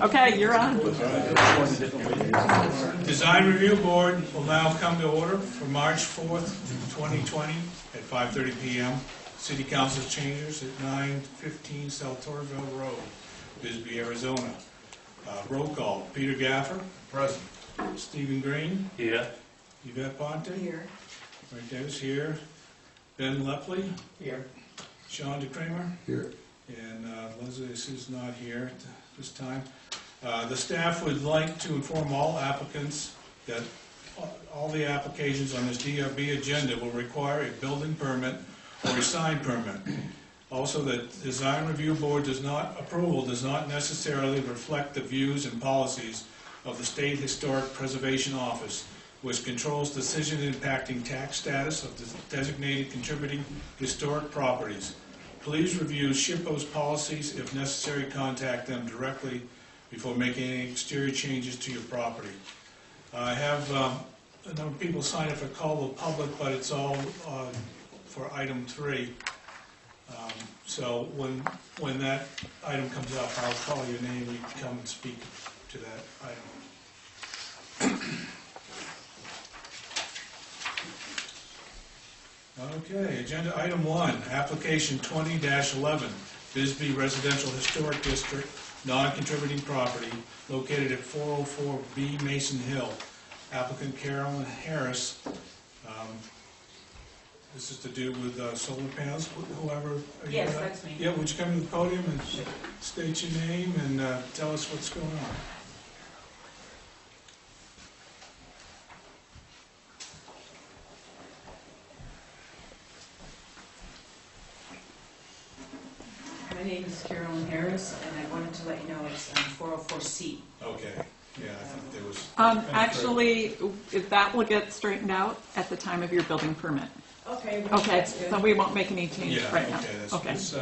Okay, you're on. Design Review Board will now come to order for March 4th, 2020 at 5:30 p.m. City Council chambers at 915 South Torville Road, Bisbee, Arizona. Roll call. Peter Gaffer. Present. Stephen Green. Here. Yvette Ponte. Here. Right there's here. Ben Lepley. Here. Sean DeCramer. Here. And Leslie is not here at this time. The staff would like to inform all applicants that all the applications on this DRB agenda will require a building permit or a sign permit. Also, that the Design Review Board approval does not necessarily reflect the views and policies of the State Historic Preservation Office, which controls decisions impacting tax status of the designated contributing historic properties. Please review SHPO's policies. If necessary, contact them directly before making any exterior changes to your property. I have a number of people signed up for call to public, but it's all for item 3. So when that item comes up, I'll call your name and you can come and speak to that item. Okay, agenda item 1, application 20-11, Bisbee Residential Historic District, non-contributing property, located at 404B Mason Hill. Applicant Carolyn Harris. This is to do with solar panels. Whoever. Yes, that's me. Yeah, would you come to the podium and state your name and tell us what's going on? My name is Carolyn Harris, and I wanted to let you know it's 404C. Okay. Yeah, I thought there was. Actually, that will get straightened out at the time of your building permit. Okay. Okay, That's good. so we won't make any change Yeah, right now. okay, that's Okay. It's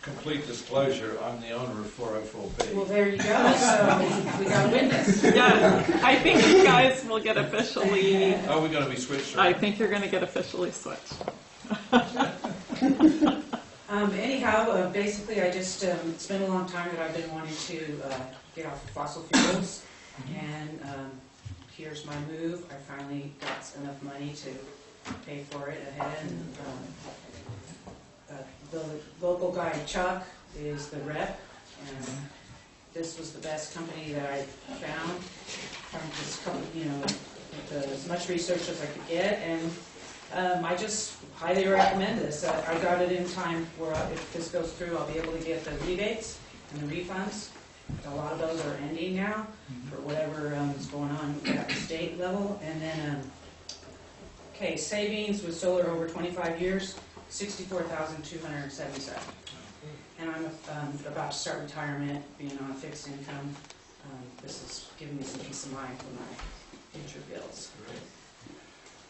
complete disclosure, I'm the owner of 404B. Well, there you go. So we got a witness. Yeah, I think you guys will get officially, Are we going to be switched? I think you're going to get officially switched. Anyhow, basically, I just, it's been a long time that I've been wanting to get off of fossil fuels, and here's my move. I finally got enough money to pay for it ahead. The local guy, Chuck, is the rep, and this was the best company that I found. This company, with as much research as I could get, and I just highly recommend this. I got it in time where if this goes through, I'll be able to get the rebates and the refunds. A lot of those are ending now for whatever is going on at the state level. And then, okay, savings with solar over 25 years, $64,277. And I'm about to start retirement, being on a fixed income. This is giving me some peace of mind for my future bills. Great.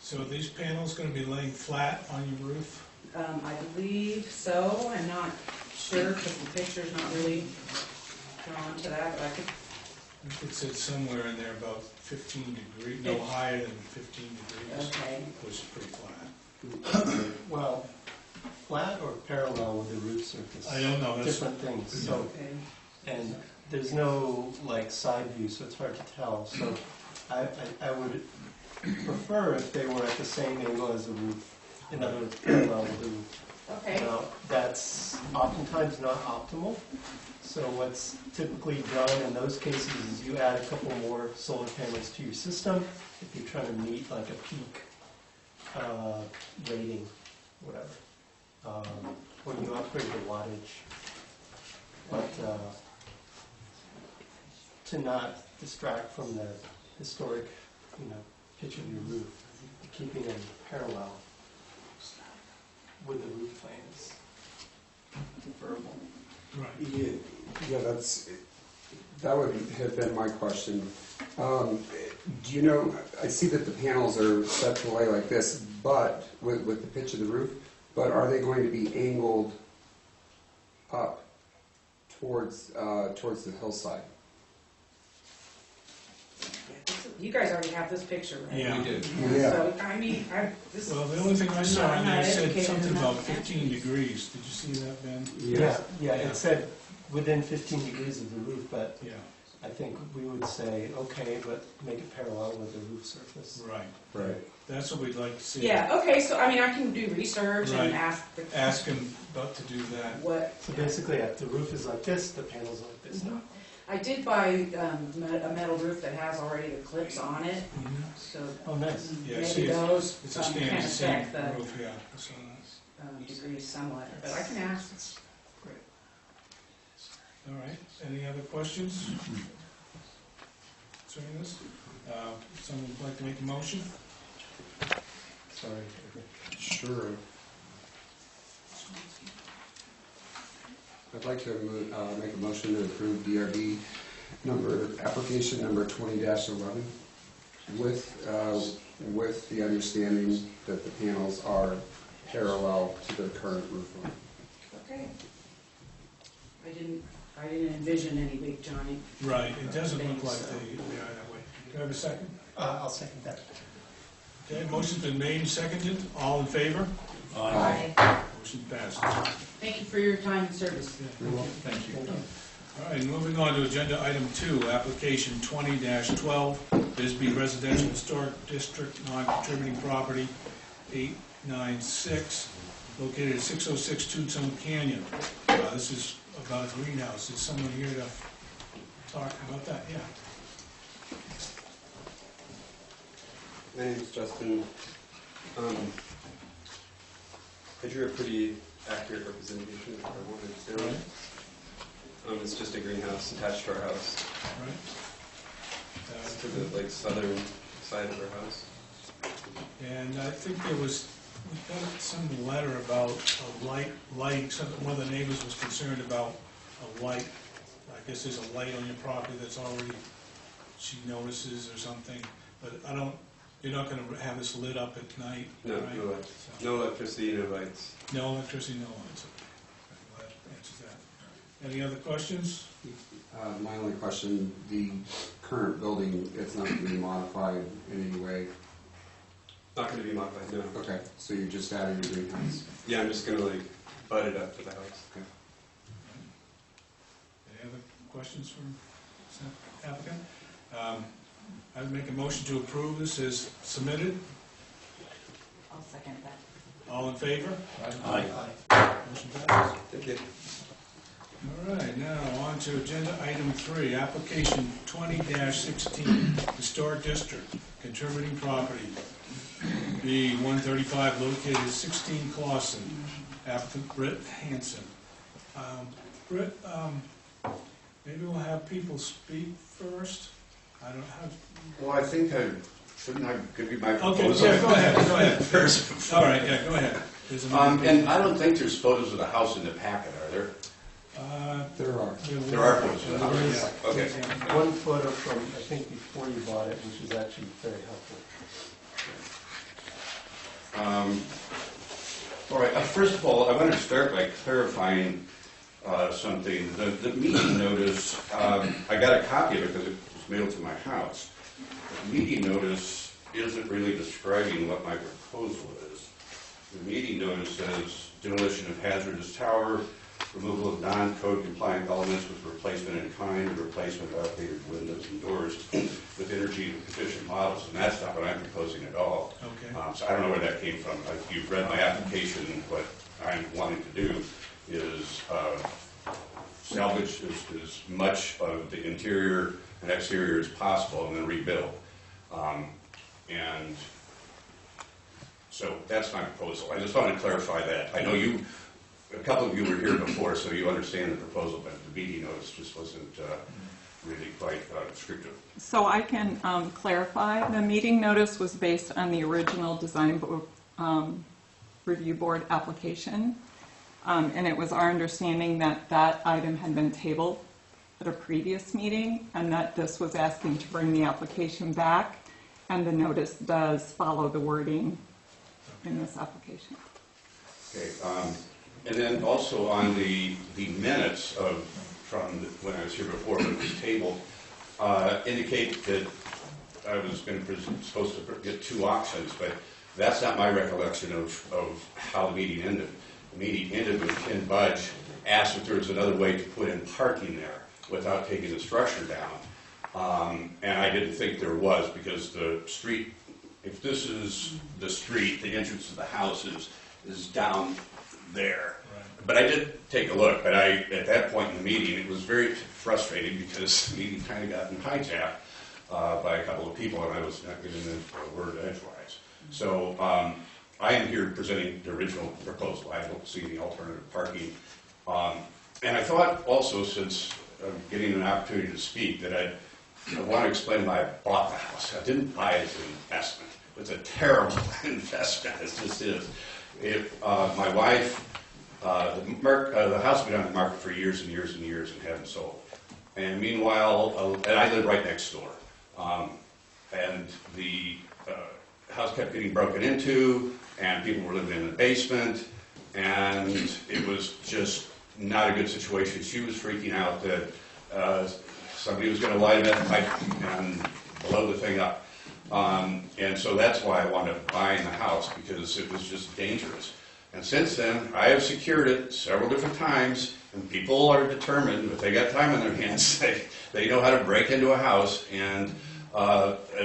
So are these panels going to be laying flat on your roof? I believe so. I'm not sure because the picture's not really drawn to that, but I could. I think it said somewhere in there about 15 degrees, no higher than 15 degrees. Okay. Which is pretty flat. Well, flat or parallel with the roof surface? I don't know. That's Different things. So, Okay. and there's no like side view, so it's hard to tell. So, I would prefer if they were at the same angle as the roof. In other words, parallel with the roof. Okay. Now, that's oftentimes not optimal. So what's typically done in those cases is you add a couple more solar panels to your system if you're trying to meet like a peak rating, whatever, when you upgrade the wattage. But to not distract from the historic, pitch of your roof, keeping them parallel with the roof plane is preferable. right. Yeah, that would have been my question. Do you know, I see that the panels are set to lay like this, but with the pitch of the roof, but are they going to be angled up towards the hillside? You guys already have this picture, right? Yeah. We do. Yeah. So, I mean, this. Well, the only thing I saw I'm in not there said educated something enough. about 15 degrees. Did you see that, Ben? Yeah, Yeah. it said within 15 degrees of the roof, but Yeah. I think we would say, okay, but make it parallel with the roof surface. Right, Right. that's what we'd like to see. Yeah, okay, so, I mean, I can do research Right. and ask the, Ask him about to do that. what. So basically, if the roof is like this, the panels are like this now. I did buy a metal roof that has already the clips on it, so Oh, nice. Yeah, maybe see, those It's a can standard affect same the roof, yeah. So that's- degrees somewhat, but I can ask. All right, any other questions? Concerning this? Someone would like to make a motion? Sorry. Sure. I'd like to make a motion to approve DRB application number 20-11 with the understanding that the panels are parallel to the current roof line. Okay. I didn't envision any big giant. Right, it doesn't look like they are that way. Do I have a second? I'll second that. Okay, motion's been made and seconded. All in favor? Aye. Motion passes. Thank you for your time and service. Thank you. All right, moving on to agenda item 2, application 20-12, Bisbee Residential Historic District, non-contributing property, 896, located at 606 Tombstone Canyon. This is about a greenhouse. Is someone here to talk about that? Yeah. My name is Justin. I drew a pretty accurate representation of what I wanted to do. Right. It's just a greenhouse attached to our house. Right. It's to the southern side of our house. And I think we got some letter about a light, one of the neighbors was concerned about a light. I guess there's a light on your property that's already, she notices or something, but you're not gonna have this lit up at night, No, right? no lights. So- No electricity, no lights. No electricity, no lights. I'm glad that answers that. Any other questions? My only question, the current building, it's not going to be modified in any way? Not going to be modified, no. Okay, so you're just adding the greenhouse? Yeah, I'm just going to butt it up to the house. Okay. Any other questions from the applicant? I would make a motion to approve this as submitted. I'll second that. All in favor? Aye. Motion passes. Thank you. All right, now on to agenda item 3, application 20-16, Historic District, contributing property, B135, located at 16 Clausen, applicant Britt Hanson. Britt, maybe we'll have people speak first? I don't have... Well, I think shouldn't I give you my Okay, proposal? yeah, go ahead. First. All right, yeah, go ahead. There's a- And I don't think there's photos of the house in the packet, are there? There are. There are photos of the There is. house. Okay. Yeah. One photo from, I think, before you bought it, which is actually very helpful. All right, first of all, I want to start by clarifying something. The meeting notice, I got a copy of it because it was mailed to my house. The meeting notice isn't really describing what my proposal is. The meeting notice says demolition of hazardous tower, removal of non-code compliant elements with replacement in kind, and replacement of outdated windows and doors with energy efficient models, and that's not what I'm proposing at all. Okay. So I don't know where that came from. You've read my application. What I'm wanting to do is salvage as much of the interior and exterior as possible and then rebuild. And so that's my proposal. I just want to clarify that. I know a couple of you were here before, so you understand the proposal, but the meeting notice just wasn't really quite descriptive. So I can clarify. The meeting notice was based on the original design review board application. And it was our understanding that that item had been tabled at a previous meeting and that this was asking to bring the application back. And the notice does follow the wording in this application. Okay. And then also on the minutes from when I was here before, when it was tabled, indicate that I was supposed to get 2 auctions, but that's not my recollection of how the meeting ended. The meeting ended with Ken Budge asked if there was another way to put in parking there. without taking the structure down. And I didn't think there was, because the street, if this is the street, the entrance to the house is down there. But I did take a look, but at that point in the meeting, it was very frustrating because the meeting kind of got hijacked by a couple of people, and I was not getting a word edgewise. So I am here presenting the original proposal. I don't see the alternative parking. And I thought also, since I'm getting an opportunity to speak, that I want to explain why I bought the house. I didn't buy it as an investment. It's a terrible investment, it just is. My wife, the house has been on the market for years and years and years and hadn't sold. And meanwhile, and I live right next door. And the house kept getting broken into, and people were living in the basement, and it was just not a good situation. She was freaking out that somebody was going to light that pipe and blow the thing up. And so that's why I wound up buying the house, because it was just dangerous. And since then, I have secured it several different times, and people are determined, if they got time on their hands, they know how to break into a house, and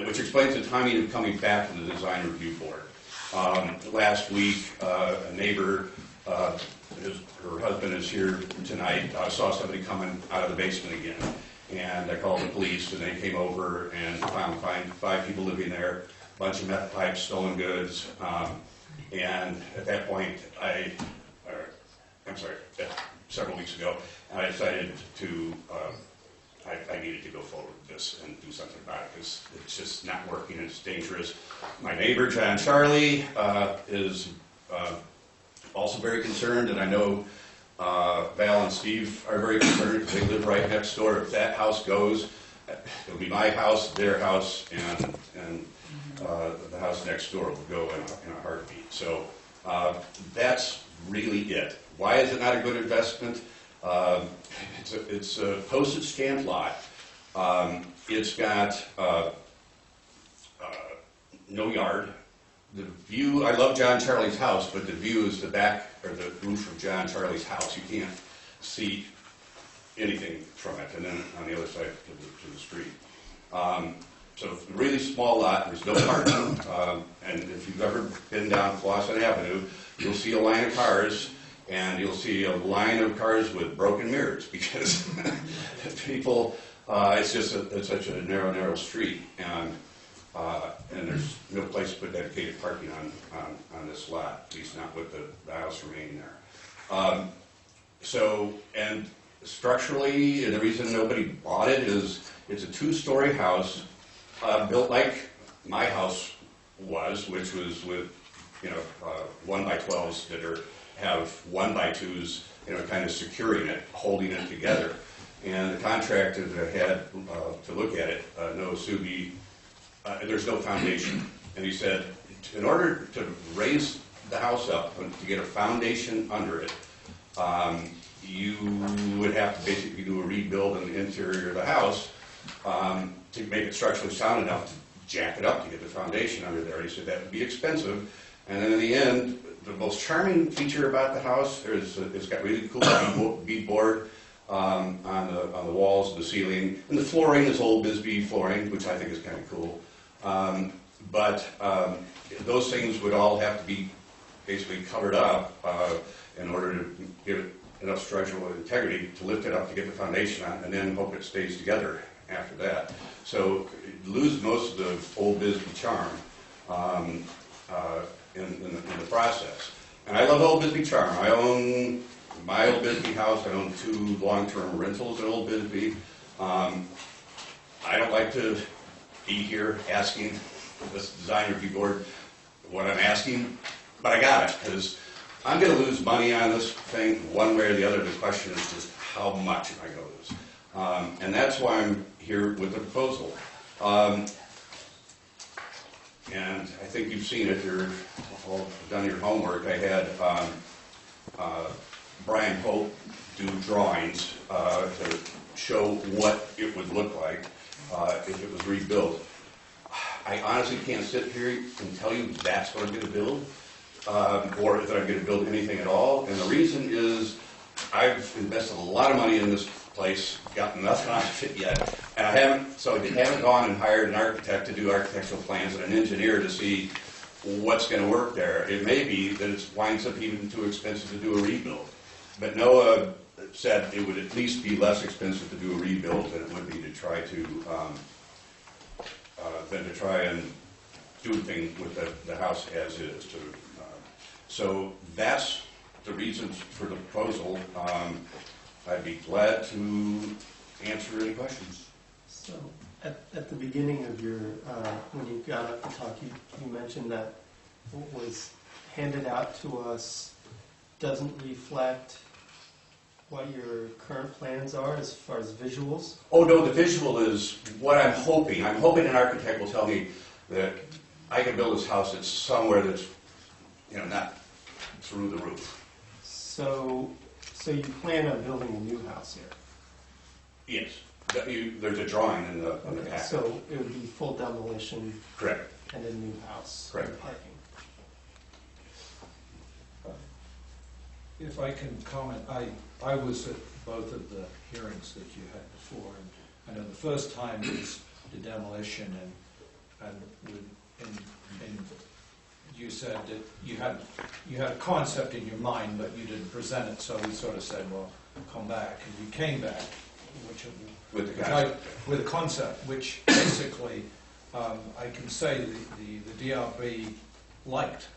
which explains the timing of coming back to the design review board. Last week, a neighbor, her husband is here tonight, saw somebody coming out of the basement again. And I called the police, and they came over and found five people living there, a bunch of meth pipes, stolen goods. And at that point, several weeks ago, I decided to, I needed to go forward with this and do something about it, because it's just not working, it's dangerous. My neighbor, John Charlie, is also very concerned, and I know Val and Steve are very concerned because they live right next door. If that house goes, it'll be my house, their house, and the house next door will go in a heartbeat. So that's really it. Why is it not a good investment? It's a postage stamp lot. It's got no yard. The view, I love John Charlie's house, but the view is the back, or the roof of John Charlie's house. You can't see anything from it, and then on the other side to the street. So it's a really small lot, there's no parking, and if you've ever been down Clawson Avenue, you'll see a line of cars, and you'll see a line of cars with broken mirrors, because people, it's such a narrow street, and there's no place to put dedicated parking on this lot, at least not with the house remaining there. And structurally, the reason nobody bought it is it's a 2-story house, built like my house was, which was with 1x12s that have 1x2s, kind of securing it, holding it together. And the contractor that I had to look at it, Noah Subi, there's no foundation. And he said, in order to raise the house up and to get a foundation under it, you would have to basically do a rebuild in the interior of the house to make it structurally sound enough to jack it up to get the foundation under there. He said that would be expensive. And then in the end, the most charming feature about the house is it's got really cool beadboard on the walls, the ceiling, and the flooring is old Bisbee flooring, which I think is kind of cool. But those things would all have to be basically covered up in order to give it enough structural integrity to lift it up to get the foundation on, and then hope it stays together after that. So you lose most of the old Bisbee charm in the process. And I love old Bisbee charm. I own my old Bisbee house. I own 2 long-term rentals in old Bisbee. I don't like to be here asking this design review board what I'm asking, but I got it, because I'm going to lose money on this thing one way or the other. The question is just how much am I going to lose? And that's why I'm here with the proposal. And I think you've seen it. You've all done your homework. I had Brian Hope do drawings to show what it would look like if it was rebuilt. I honestly can't sit here and tell you that's what I'm going to build, or if I'm going to build anything at all. And the reason is I've invested a lot of money in this place, got nothing on it yet. And I haven't gone and hired an architect to do architectural plans and an engineer to see what's gonna work there. It may be that it winds up even too expensive to do a rebuild. But Noah said it would at least be less expensive to do a rebuild than it would be to try and do things with the house as is. So that's the reasons for the proposal. I'd be glad to answer any questions. So, at the beginning of your, when you got up to talk, you mentioned that what was handed out to us doesn't reflect what your current plans are as far as visuals? Oh, no, the visual is what I'm hoping. I'm hoping an architect will tell me that I can build this house that's somewhere that's, not through the roof. So you plan on building a new house here? Yes. There's a drawing in the Okay, packet. so it would be full demolition Correct. and a new house? Correct. and parking. If I can comment, I was at both of the hearings that you had before, and I know the first time was the demolition, and you said that you had a concept in your mind, but you didn't present it, so we sort of said, well, come back, and you came back, With the guys. with a concept, which basically, I can say the DRB liked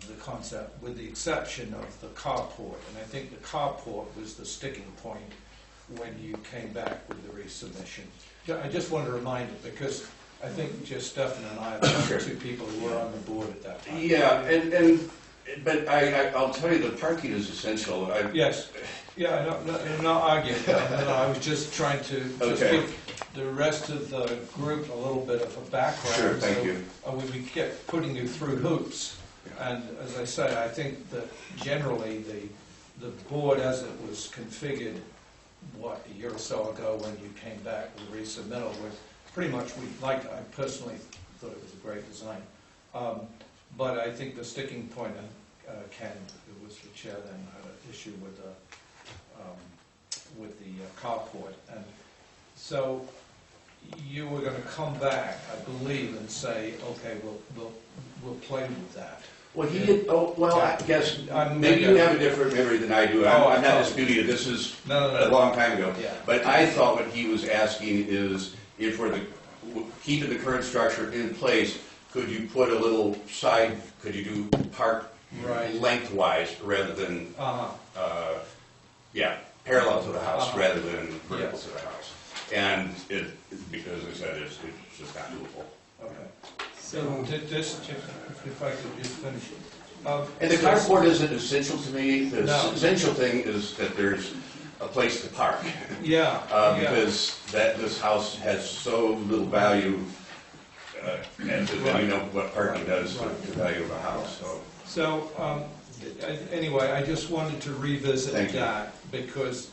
the concept, with the exception of the carport. And I think the carport was the sticking point when you came back with the resubmission. I just want to remind it, because I think just Stefan and I are the two people who were on the board at that time. Yeah, but I'll tell you, the parking is essential. Yes. Yeah, I'm not arguing. I was just trying to just give the rest of the group a little bit of a background. Sure, thank you. When we kept putting you through hoops, and as I say, I think that generally the board, as it was configured, a year or so ago when you came back with the resubmittal, was pretty much we liked it. I personally thought it was a great design. But I think the sticking point, Ken, who was the chair then, had an issue with the carport. And so you were going to come back, I believe, and say, okay, we'll play with that. Well, I guess maybe you have a different memory than I do. I'm not disputing it. This is a long time ago. Yeah. But I thought what he was asking is, if we're keeping the current structure in place, could you put a little side? Could you do park lengthwise rather than parallel to the house rather than vertical to the house? And because I said it's just not doable. Okay. So if I could just finish. And the carport isn't essential to me. The essential thing is that there's a place to park. Because this house has so little value, and then you know what parking does to the value of a house. So anyway, I just wanted to revisit that, because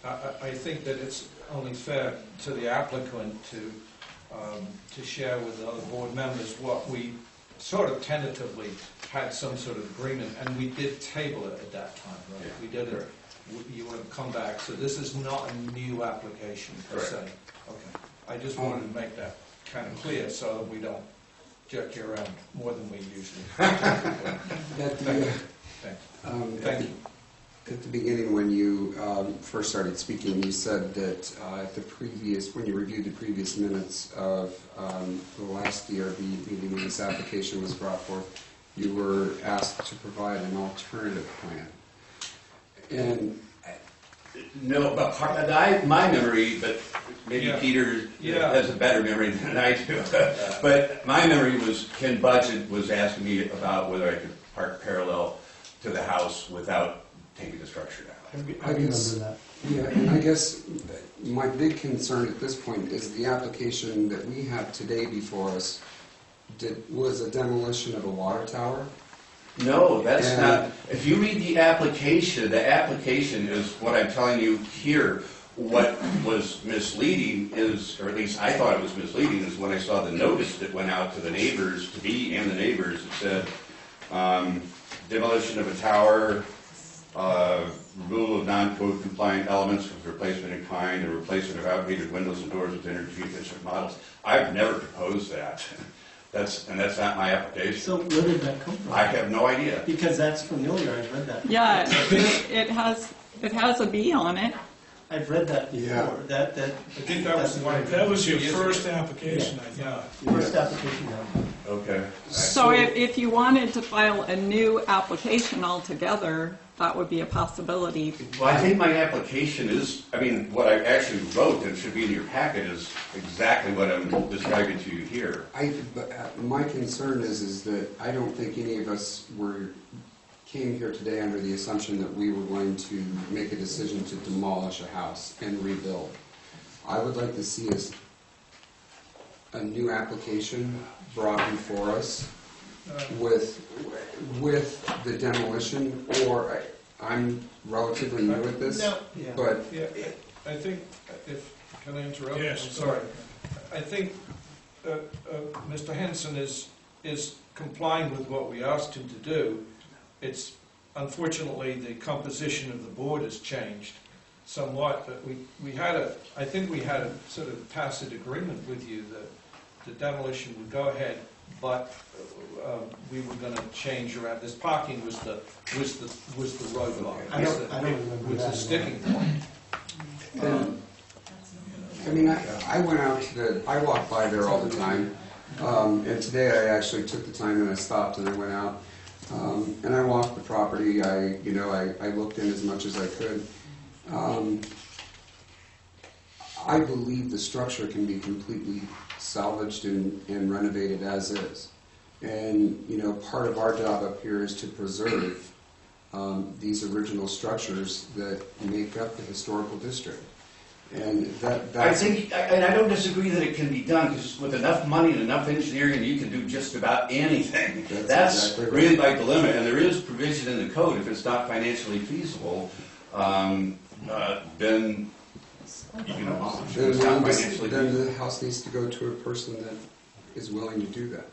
I think that it's only fair to the applicant to share with the other board members what we sort of tentatively had some sort of agreement, and we did table it at that time, right? Yeah. We did it. You want to come back, so this is not a new application per se. Okay. I just wanted to make that kind of clear so that we don't jerk you around more than we usually do. Thank you. At the beginning, when you first started speaking, you said that when you reviewed the previous minutes of the last DRB meeting when this application was brought forth, you were asked to provide an alternative plan. And No, but my memory, but maybe Peter has a better memory than I do. But my memory was Ken Budget was asking me about whether I could park parallel to the house without taking the structure down. I remember that. Yeah, and I guess my big concern at this point is the application that we have today before us was a demolition of a water tower. No, that's not. If you read the application is what I'm telling you here. What was misleading is, or at least I thought it was misleading, is when I saw the notice that went out to the neighbors, to me and the neighbors, it said demolition of a tower removal of non-code compliant elements with replacement in kind, and replacement of outdated windows and doors with energy efficient models. I've never proposed that. That's not my application. So where did that come from? I have no idea. Because that's familiar, I've read that. Yeah, it has a B on it. I've read that before, Yeah. that. I think that was the one. That was your Yes. first application, I Yeah. thought. First application done. Okay. So if you wanted to file a new application altogether, that would be a possibility. Well, I think my application is, I mean, what I actually wrote and should be in your packet is exactly what I'm describing to you here. My concern is that I don't think any of us came here today under the assumption that we were going to make a decision to demolish a house and rebuild. I would like to see a new application brought before us with the demolition, or I'm relatively new at this, No, but yeah, I think, can I interrupt? Yes. I'm sorry. I think Mr. Henson is complying with what we asked him to do. It's, unfortunately, the composition of the board has changed somewhat, but I think we had a sort of tacit agreement with you that the demolition would go ahead, but we were going to change around. This parking was the roadblock. I don't remember Was the that. sticking point. I mean, I walk by there all the time, and today I actually took the time and I stopped and I went out, and I walked the property. I looked in as much as I could. I believe the structure can be completely salvaged and renovated as is. And, part of our job up here is to preserve these original structures that make up the historical district. And that's... And I don't disagree that it can be done, because with enough money and enough engineering, you can do just about anything. That's exactly right. really my dilemma, and there is provision in the code, if it's not financially feasible, then you can demolish it. If it's not financially Then feasible. the house needs to go to a person that is willing to do that.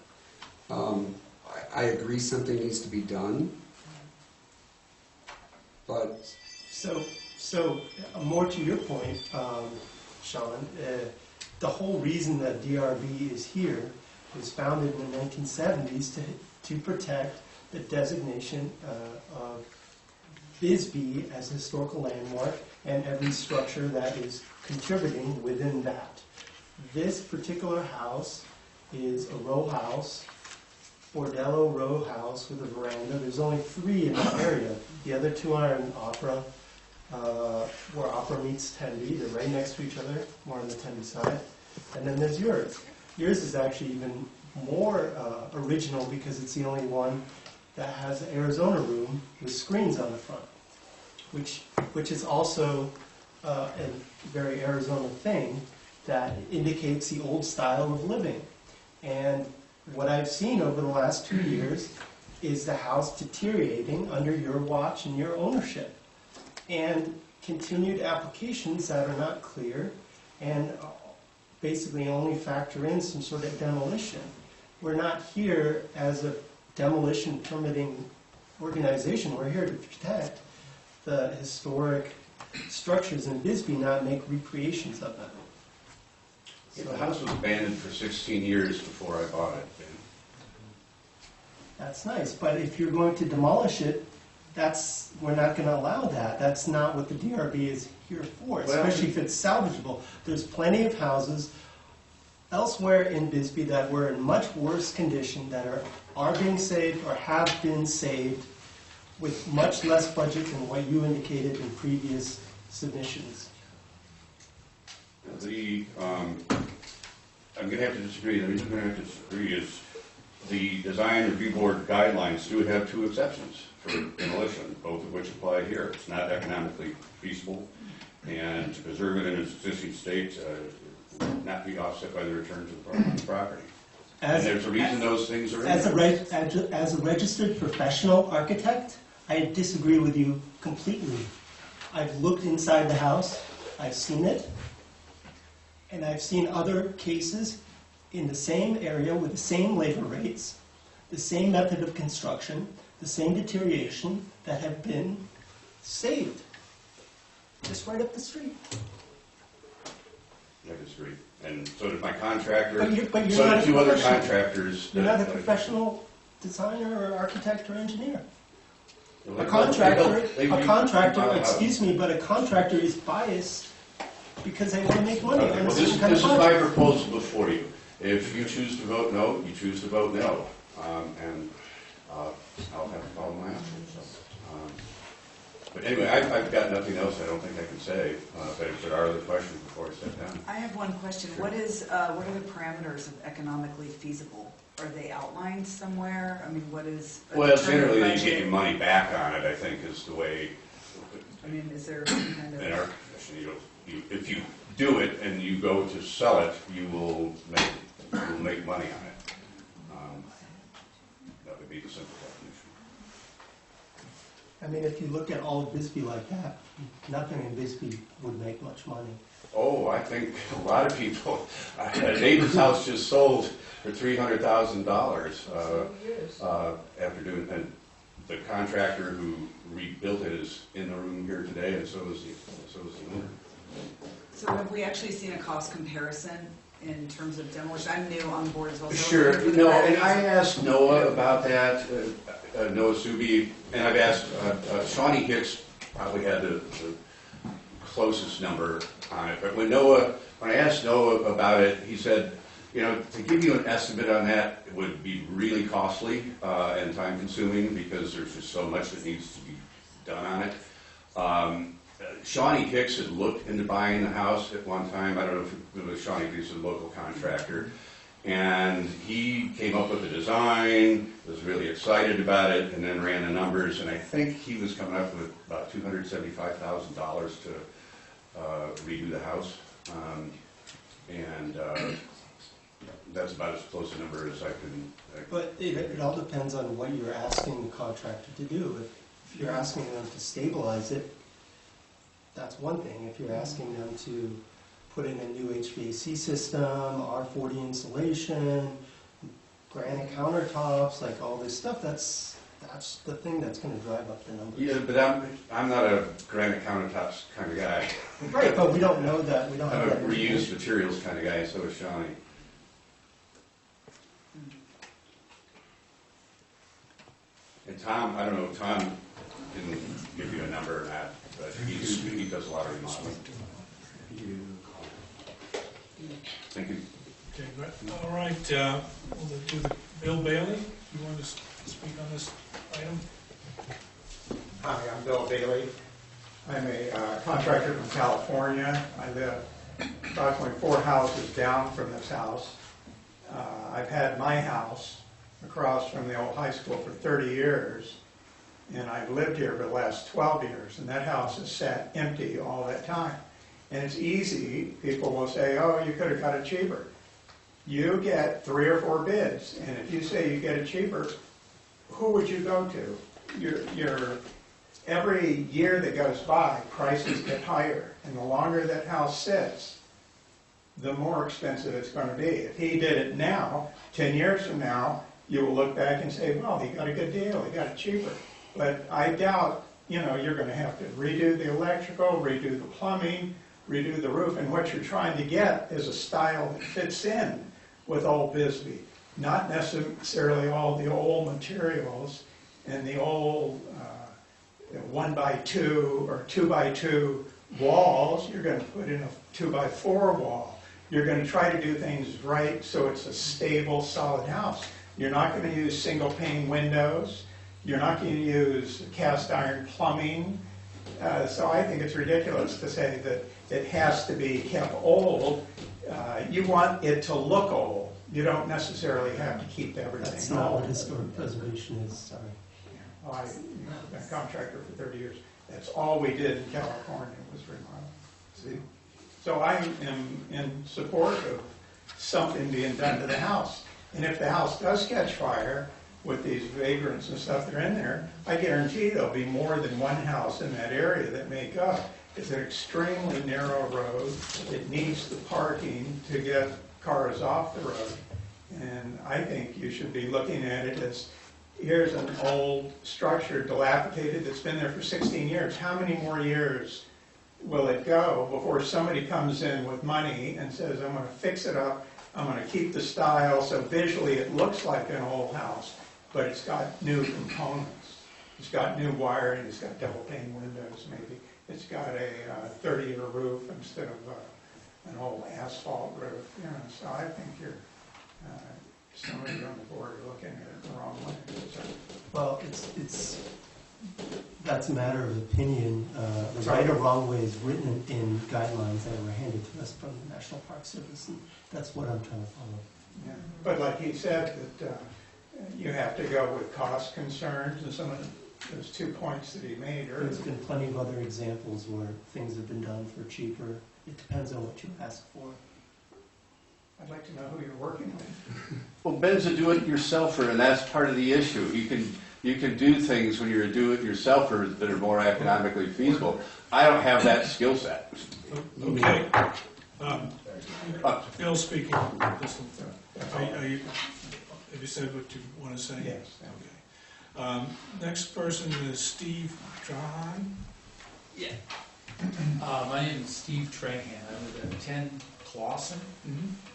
I agree something needs to be done, but So more to your point, Sean, the whole reason that DRB is here was founded in the 1970s to protect the designation of Bisbee as a historical landmark and every structure that is contributing within that. This particular house is a row house, Bordello row house with a veranda. There's only 3 in the area. The other 2 are in Opera, where Opera meets Tenby. They're right next to each other, more on the Tenby side. And then there's yours. Yours is actually even more original because it's the only one that has an Arizona room with screens on the front, which is also a very Arizona thing that indicates the old style of living. And what I've seen over the last 2 years is the house deteriorating under your watch and your ownership, and continued applications that are not clear and basically only factor in some sort of demolition. We're not here as a demolition permitting organization. We're here to protect the historic structures in Bisbee, not make recreations of them. The house was abandoned for 16 years before I bought it. That's nice, but if you're going to demolish it, we're not going to allow that. That's not what the DRB is here for, especially if it's salvageable. There's plenty of houses elsewhere in Bisbee that were in much worse condition that are being saved or have been saved with much less budget than what you indicated in previous submissions. I'm going to have to disagree. The reason I'm going to have to disagree is the design review board guidelines do have 2 exceptions for demolition, both of which apply here. It's not economically feasible, and to preserve it in its existing state would not be offset by the return to the property. And there's a reason those things are in there. As a registered professional architect, I disagree with you completely. I've looked inside the house, I've seen it, and I've seen other cases in the same area with the same labor rates, the same method of construction, the same deterioration that have been saved. Just right up the street. I disagree. And so did my contractor. But you're So not did a two other professional. contractors. You're not a that- professional designer or architect or engineer. Well, A they contractor, built- excuse me, but a contractor is biased because they want to make money Okay, on a well, certain this kind of is my project. proposal before you. If you choose to vote no, you choose to vote no. And I'll have to follow my options. But anyway, I've got nothing else I don't think I can say. But if there are other questions before I sit down. I have one question. What are the parameters of economically feasible? Are they outlined somewhere? I mean, what is? a Well, determined generally, you budget? get your money back on it, I think, is the way, I mean, is there some kind in of? our profession, if you do it and you go to sell it, you will make money on it. That would be the simple definition. I mean, if you look at all of Bisbee like that, nothing in Bisbee would make much money. Oh, I think a lot of people, a neighbor's house just sold for $300,000 after doing, and the contractor who rebuilt it is in the room here today, and so is the owner. So have we actually seen a cost comparison in terms of demolition? I'm new on the board as well. so Sure, for the no, back- and I asked Noah about that, Noah Subi, and I've asked, Shawnee Hicks probably had the closest number on it, but when I asked Noah about it, he said, to give you an estimate on that, it would be really costly and time consuming because there's just so much that needs to be done on it. Shawnee Hicks had looked into buying the house at one time. I don't know if it was Shawnee Hicks, a local contractor. And he came up with a design, was really excited about it, and then ran the numbers. And I think he was coming up with about $275,000 to redo the house. That's about as close a number as I can. But it all depends on what you're asking the contractor to do. If you're asking them to stabilize it, that's one thing. If you're asking them to put in a new HVAC system, R40 insulation, granite countertops, like all this stuff, that's the thing that's going to drive up the numbers. Yeah, but I'm not a granite countertops kind of guy. Right, but we don't know that. We don't have I'm a that reused information. materials kind of guy, and so is Shawnee. And Tom, I don't know, Tom didn't give you a number or not, but he does a lot of remodeling. Thank you. Okay, great. All right, we'll do the Bill Bailey. You want to speak on this item? Hi, I'm Bill Bailey. I'm a contractor from California. I live approximately 4 houses down from this house. I've had my house across from the old high school for 30 years, and I've lived here for the last 12 years, and that house has sat empty all that time. And it's easy, people will say, oh, you could have got it cheaper. You get 3 or 4 bids, and if you say you get it cheaper, who would you go to? Every year that goes by, prices get higher, and the longer that house sits, the more expensive it's going to be. If he did it now, 10 years from now, you will look back and say, well, he got a good deal, he got it cheaper. But I doubt, you're going to have to redo the electrical, redo the plumbing, redo the roof, and what you're trying to get is a style that fits in with Old Bisbee. Not necessarily all the old materials and the old 1x2 or 2x2 walls. You're going to put in a 2x4 wall. You're going to try to do things right so it's a stable, solid house. You're not going to use single pane windows. You're not going to use cast iron plumbing. So I think it's ridiculous to say that it has to be kept old. You want it to look old. You don't necessarily have to keep everything That's not what old. historic preservation is, sorry. Well, I've been a contractor for 30 years. That's all we did in California was remodel. So I am in support of something being done to the house. And if the house does catch fire with these vagrants and stuff that are in there, I guarantee there'll be more than one house in that area that make up. It's an extremely narrow road. It needs the parking to get cars off the road. And I think you should be looking at it as here's an old structure, dilapidated, that's been there for 16 years. How many more years will it go before somebody comes in with money and says, I'm going to fix it up, I'm going to keep the style, so visually it looks like an old house, but it's got new components. It's got new wiring, it's got double pane windows maybe. It's got a 30-year roof instead of an old asphalt roof. You know, so I think you're, somebody on the board are looking at it the wrong way. So, Well, that's a matter of opinion. The right or wrong way is written in guidelines that were handed to us from the National Park Service, and that's what I'm trying to follow. yeah. But like he said, that you have to go with cost concerns and some of those 2 points that he made earlier. There's been plenty of other examples where things have been done for cheaper. It depends on what you ask for. I'd like to know who you're working with. Well, Ben's a do-it-yourselfer, and that's part of the issue. You can do things when you're a do-it-yourselfer that are more economically feasible. I don't have that skill set. Okay. Phil speaking. Have you said what you want to say? Yes. Okay. Next person is Steve Trahan. Yeah. My name is Steve Trahan. I live at 10 Clausen.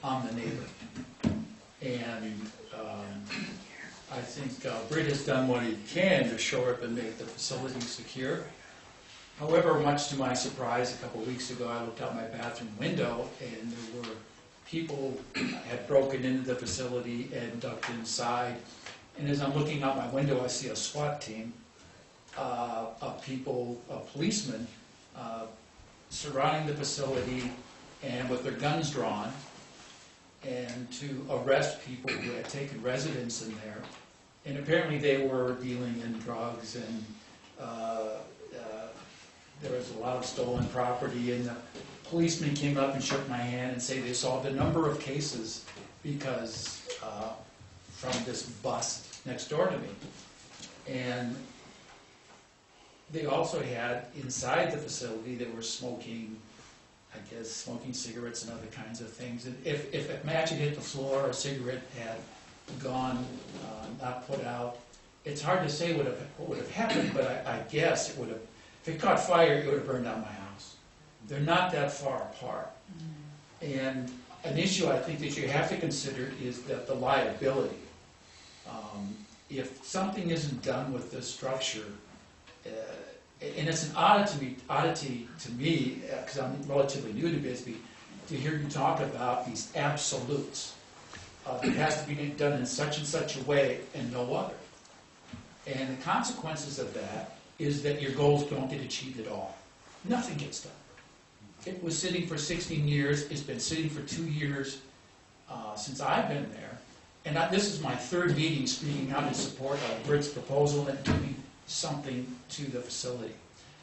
I'm the neighbor. And I think Britt has done what he can to shore up and make the facility secure. However, much to my surprise, a couple of weeks ago, I looked out my bathroom window and there were people had broken into the facility and ducked inside. And as I'm looking out my window, I see a SWAT team of policemen surrounding the facility and with their guns drawn, and to arrest people who had taken residence in there. And apparently they were dealing in drugs, and there was a lot of stolen property, and the policeman came up and shook my hand and said they solved a number of cases because from this bust next door to me. And they also had inside the facility, they were smoking, I guess, smoking cigarettes and other kinds of things. And if a match had hit the floor or a cigarette had gone, not put out, it's hard to say what would have happened, but I guess it would have, if it caught fire, it would have burned down my house. They're not that far apart. And an issue I think that you have to consider is that the liability. If something isn't done with this structure, and it's an oddity to me, because I'm relatively new to Bisbee, to hear you talk about these absolutes. It has to be done in such and such a way and no other. And the consequences of that is that your goals don't get achieved at all. Nothing gets done. It was sitting for 16 years. It's been sitting for 2 years since I've been there. And this is my third meeting speaking out in support of Britt's proposal and doing something to the facility.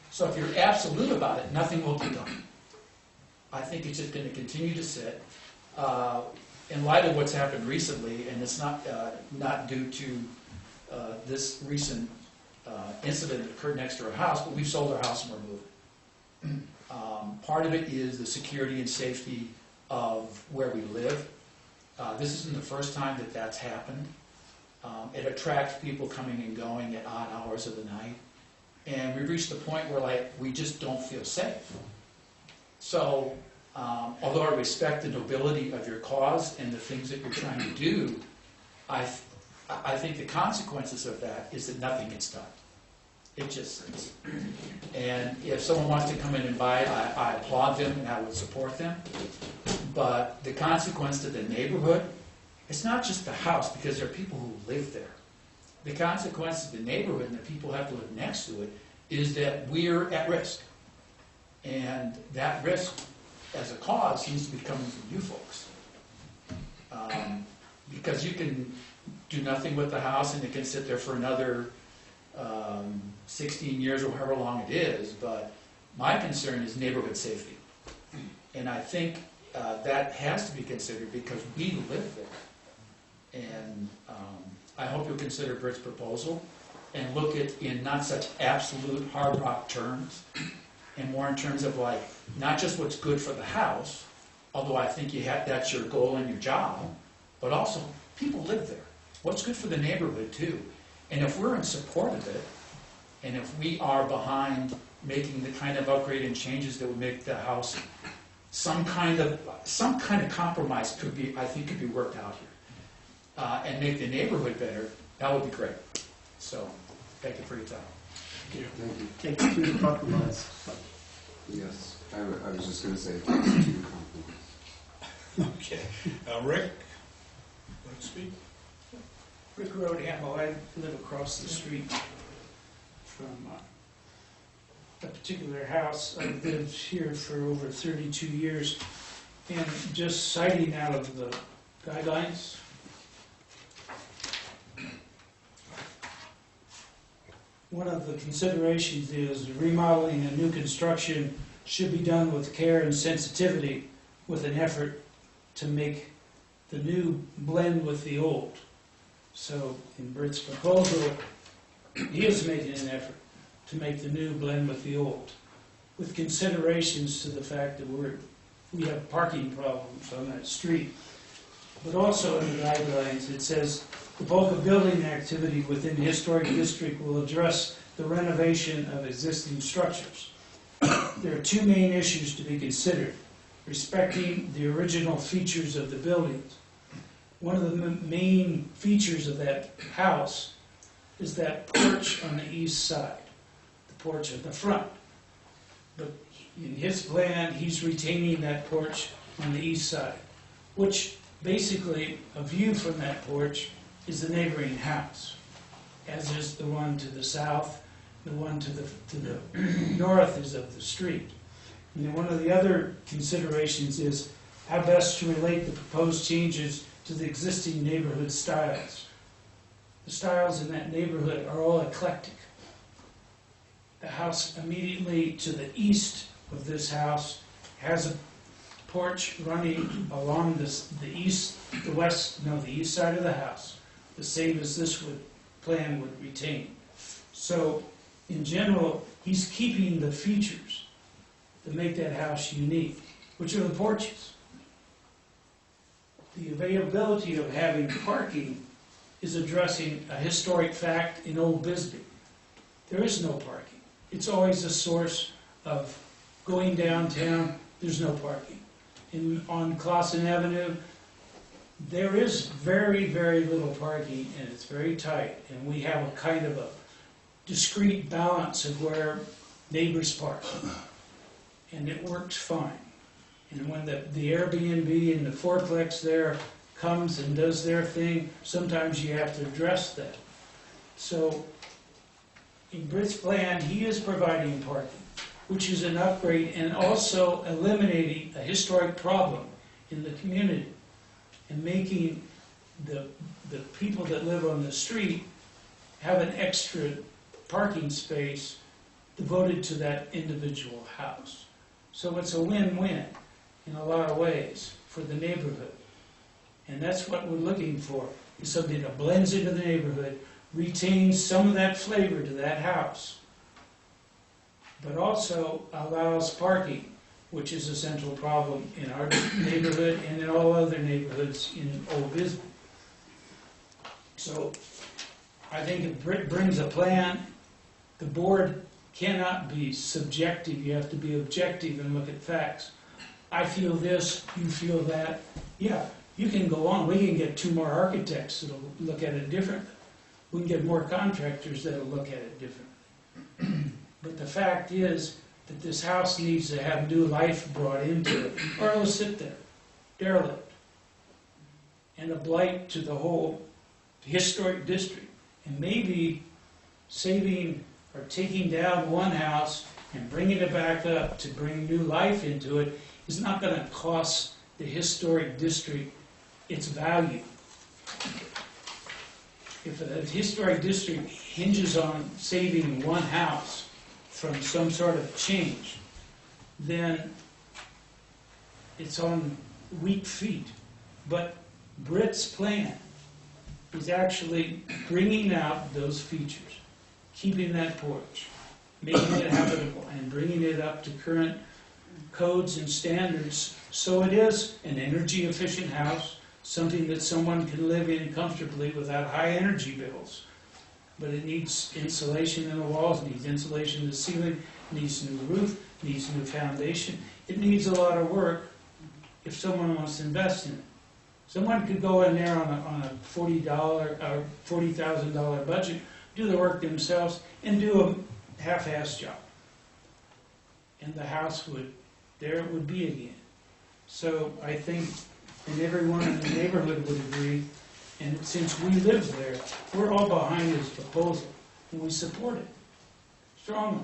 So if you're absolute about it, nothing will get done. I think it's just going to continue to sit. In light of what's happened recently, and it's not due to this recent incident that occurred next to our house, but we've sold our house and we're moving. Part of it is the security and safety of where we live. This isn't the first time that that's happened. It attracts people coming and going at odd hours of the night. And we've reached the point where we just don't feel safe. So, although I respect the nobility of your cause and the things that you're trying to do, I think the consequences of that is that nothing gets done. It just sits. And if someone wants to come in and buy it, I applaud them and I would support them. But the consequence to the neighborhood, it's not just the house, because there are people who live there. The consequence to the neighborhood and the people who have to live next to it is that we're at risk. And that risk, as a cause, seems to be coming from you folks. Because you can do nothing with the house and it can sit there for another 16 years or however long it is, but my concern is neighborhood safety. And I think that has to be considered because we live there. And I hope you'll consider Britt's proposal and look at in not such absolute hard rock terms, and more in terms of not just what's good for the house, although I think that's your goal and your job, but also people live there. What's good for the neighborhood too. And if we're in support of it, and if we are behind making the kind of upgrade and changes that would make the house, some kind of compromise could be, I think, could be worked out here, and make the neighborhood better, that would be great. So, thank you for your time. Thank you. Take us through the compromise. Yes, I was just gonna say, take us to the compromise. Okay. Rick, like to speak? Rick Roadhamel, I live across the street from a particular house. I've lived here for over 32 years, and just citing out of the guidelines, one of the considerations is remodeling and new construction should be done with care and sensitivity, with an effort to make the new blend with the old. So in Britt's proposal, he is making an effort to make the new blend with the old, with considerations to the fact that we have parking problems on that street. But also in the guidelines, it says the bulk of building activity within the historic district will address the renovation of existing structures. There are two main issues to be considered: respecting the original features of the buildings. One of the main features of that house is that porch on the east side, the porch at the front. But in his plan, he's retaining that porch on the east side, which basically, a view from that porch is the neighboring house, as is the one to the south. The one to the north is of the street. And then one of the other considerations is how best to relate the proposed changes to the existing neighborhood styles. The styles in that neighborhood are all eclectic. The house immediately to the east of this house has a porch running along the east side of the house, the same as this plan would retain. So, in general, he's keeping the features that make that house unique, which are the porches. The availability of having parking is addressing a historic fact in Old Bisbee. There is no parking. It's always a source of going downtown, there's no parking. On Clausen Avenue, there is very, very little parking, and it's very tight, and we have a kind of a discrete balance of where neighbors park, and it works fine. And when the Airbnb and the fourplex there comes and does their thing, sometimes you have to address that. So in Britt's plan, he is providing parking, which is an upgrade and also eliminating a historic problem in the community and making the people that live on the street have an extra parking space devoted to that individual house. So it's a win-win in a lot of ways for the neighborhood. And that's what we're looking for, is something that blends into the neighborhood, retains some of that flavor to that house, but also allows parking, which is a central problem in our neighborhood and in all other neighborhoods in Old Bisbee. So I think if Britt brings a plan, the board cannot be subjective. You have to be objective and look at facts. I feel this, you feel that. Yeah, you can go on. We can get 2 more architects that'll look at it differently. We can get more contractors that'll look at it differently. But the fact is that this house needs to have new life brought into it, or it'll sit there, derelict, and a blight to the whole historic district. And maybe saving or taking down one house and bringing it back up to bring new life into it is not going to cost the historic district its value. If a historic district hinges on saving one house from some sort of change, then it's on weak feet. But Britt's plan is actually bringing out those features, keeping that porch, making it habitable, and bringing it up to current codes and standards, so it is an energy efficient house, something that someone can live in comfortably without high energy bills. but it needs insulation in the walls, it needs insulation in the ceiling, it needs a new roof, it needs a new foundation. It needs a lot of work if someone wants to invest in it. Someone could go in there on a $40,000 budget, do the work themselves, and do a half-assed job. And the house there it would be again. So I think, and everyone in the neighborhood would agree, and since we live there, we're all behind this proposal, and we support it strongly.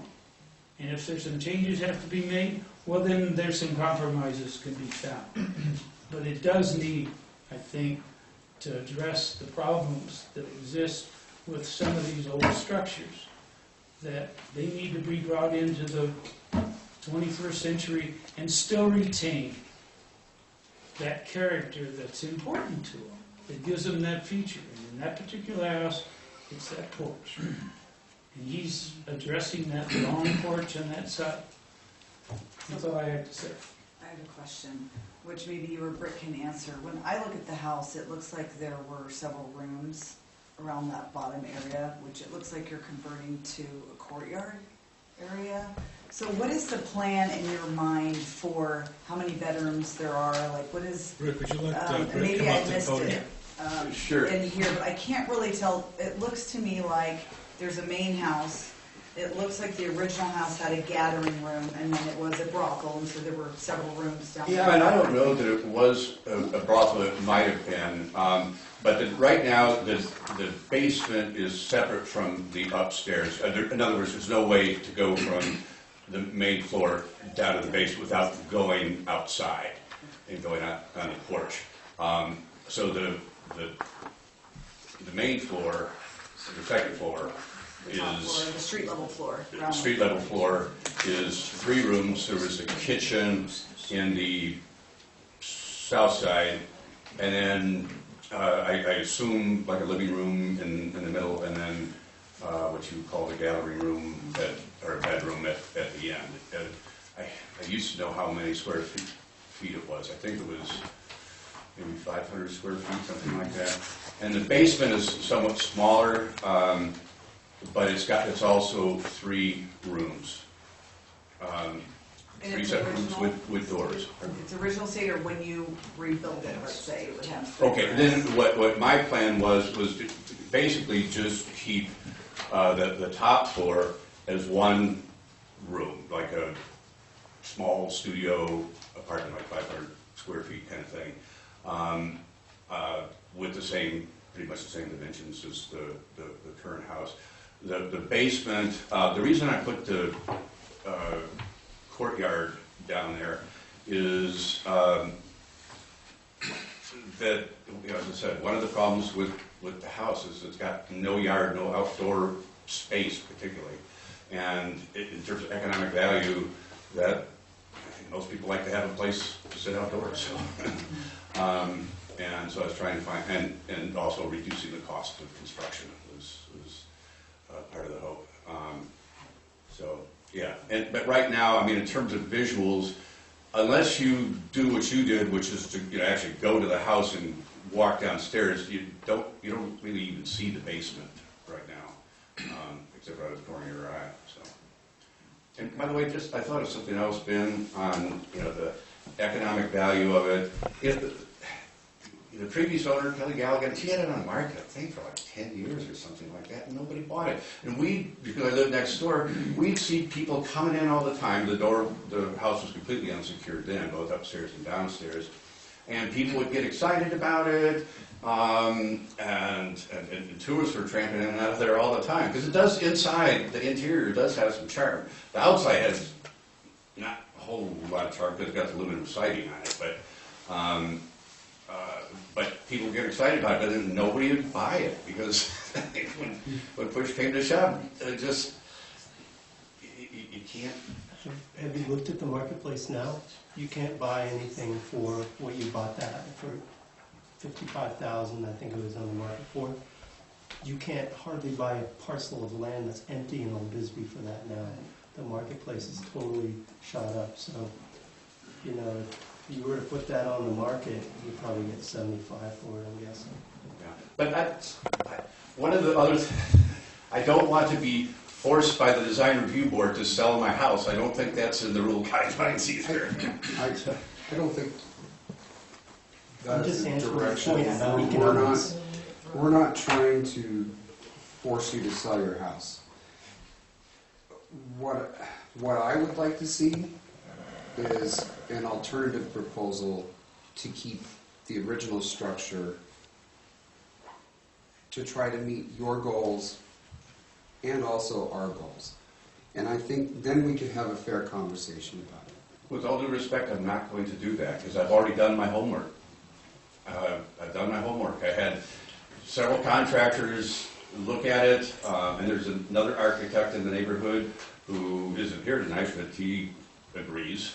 And if there's some changes have to be made, well, then there's some compromises can be found. But it does need, I think, to address the problems that exist with some of these old structures, that they need to be brought into the 21st century and still retain that character that's important to them, that gives them that feature. And in that particular house, it's that porch. And he's addressing that long porch on that side. That's all I have to say. I have a question, which maybe you or Britt can answer. When I look at the house, it looks like there were several rooms around that bottom area, which it looks like you're converting to a courtyard area. So what is the plan in your mind for how many bedrooms there are? Like, what is... Rick, would you let Britt maybe come I up to the missed podium? it Sure. in here, but I can't really tell. It looks to me like there's a main house. It looks like the original house had a gathering room, and then it was a brothel, and so there were several rooms down there. Yeah, and I don't know that it was a brothel, it might have been, but right now, the basement is separate from the upstairs. In other words, there's no way to go from the main floor down to the basement without going outside and going out on the porch. So the main floor, the second floor, The top floor, the street level floor. the street level floor is 3 rooms. There was a kitchen in the south side, and then I assume like a living room in the middle, and then what you call the gallery room or bedroom at the end. I used to know how many square feet it was. I think it was maybe 500 square feet, something like that. And the basement is somewhat smaller. But it's also 3 rooms, 3 separate rooms with doors. It's original state, or when you rebuild it, let's say, it would have... Okay, then what my plan was to basically just keep the top floor as 1 room, like a small studio apartment, like 500 square feet kind of thing, with pretty much the same dimensions as the current house. The basement, the reason I put the courtyard down there is that, as I said, one of the problems with the house is it's got no yard, no outdoor space particularly. And in terms of economic value, I think most people like to have a place to sit outdoors. So. And so I was trying to find, and also reducing the cost of construction was part of the hope. So, yeah. But right now, I mean, in terms of visuals, unless you do what you did, which is to actually go to the house and walk downstairs, you don't really even see the basement right now, except for out of the corner of your eye. So. And by the way, I thought of something else, Ben, on the economic value of it. The previous owner, Kelly Gallagher, she had it on the market, I think, for like 10 years or something like that, and nobody bought it. And because I lived next door, we'd see people coming in all the time. The house was completely unsecured then, both upstairs and downstairs. And people would get excited about it, and tourists were tramping in and out of there all the time. Because it does, inside, the interior does have some charm. The outside has not a whole lot of charm, because it's got the aluminum siding on it, but people get excited about it, but then nobody would buy it, because when push came to shove, you can't. Have you looked at the marketplace now? You can't buy anything for what you bought that for $55,000, I think it was on the market for. You can't hardly buy a parcel of land that's empty in Old Bisbee for that now. The marketplace is totally shot up, so, if you were to put that on the market, you'd probably get 75 for it, I'm guessing. Yeah. But one of the other I don't want to be forced by the design review board to sell my house. I don't think that's in the rule guidelines either. I don't think I'm that's just the answering the direction. point about We're not, economics. we're not trying to force you to sell your house. What I would like to see is an alternative proposal to keep the original structure, to try to meet your goals and also our goals. And I think then we could have a fair conversation about it. With all due respect, I'm not going to do that because I've already done my homework. I've done my homework. I had several contractors look at it, and there's another architect in the neighborhood who isn't here tonight, but he agrees.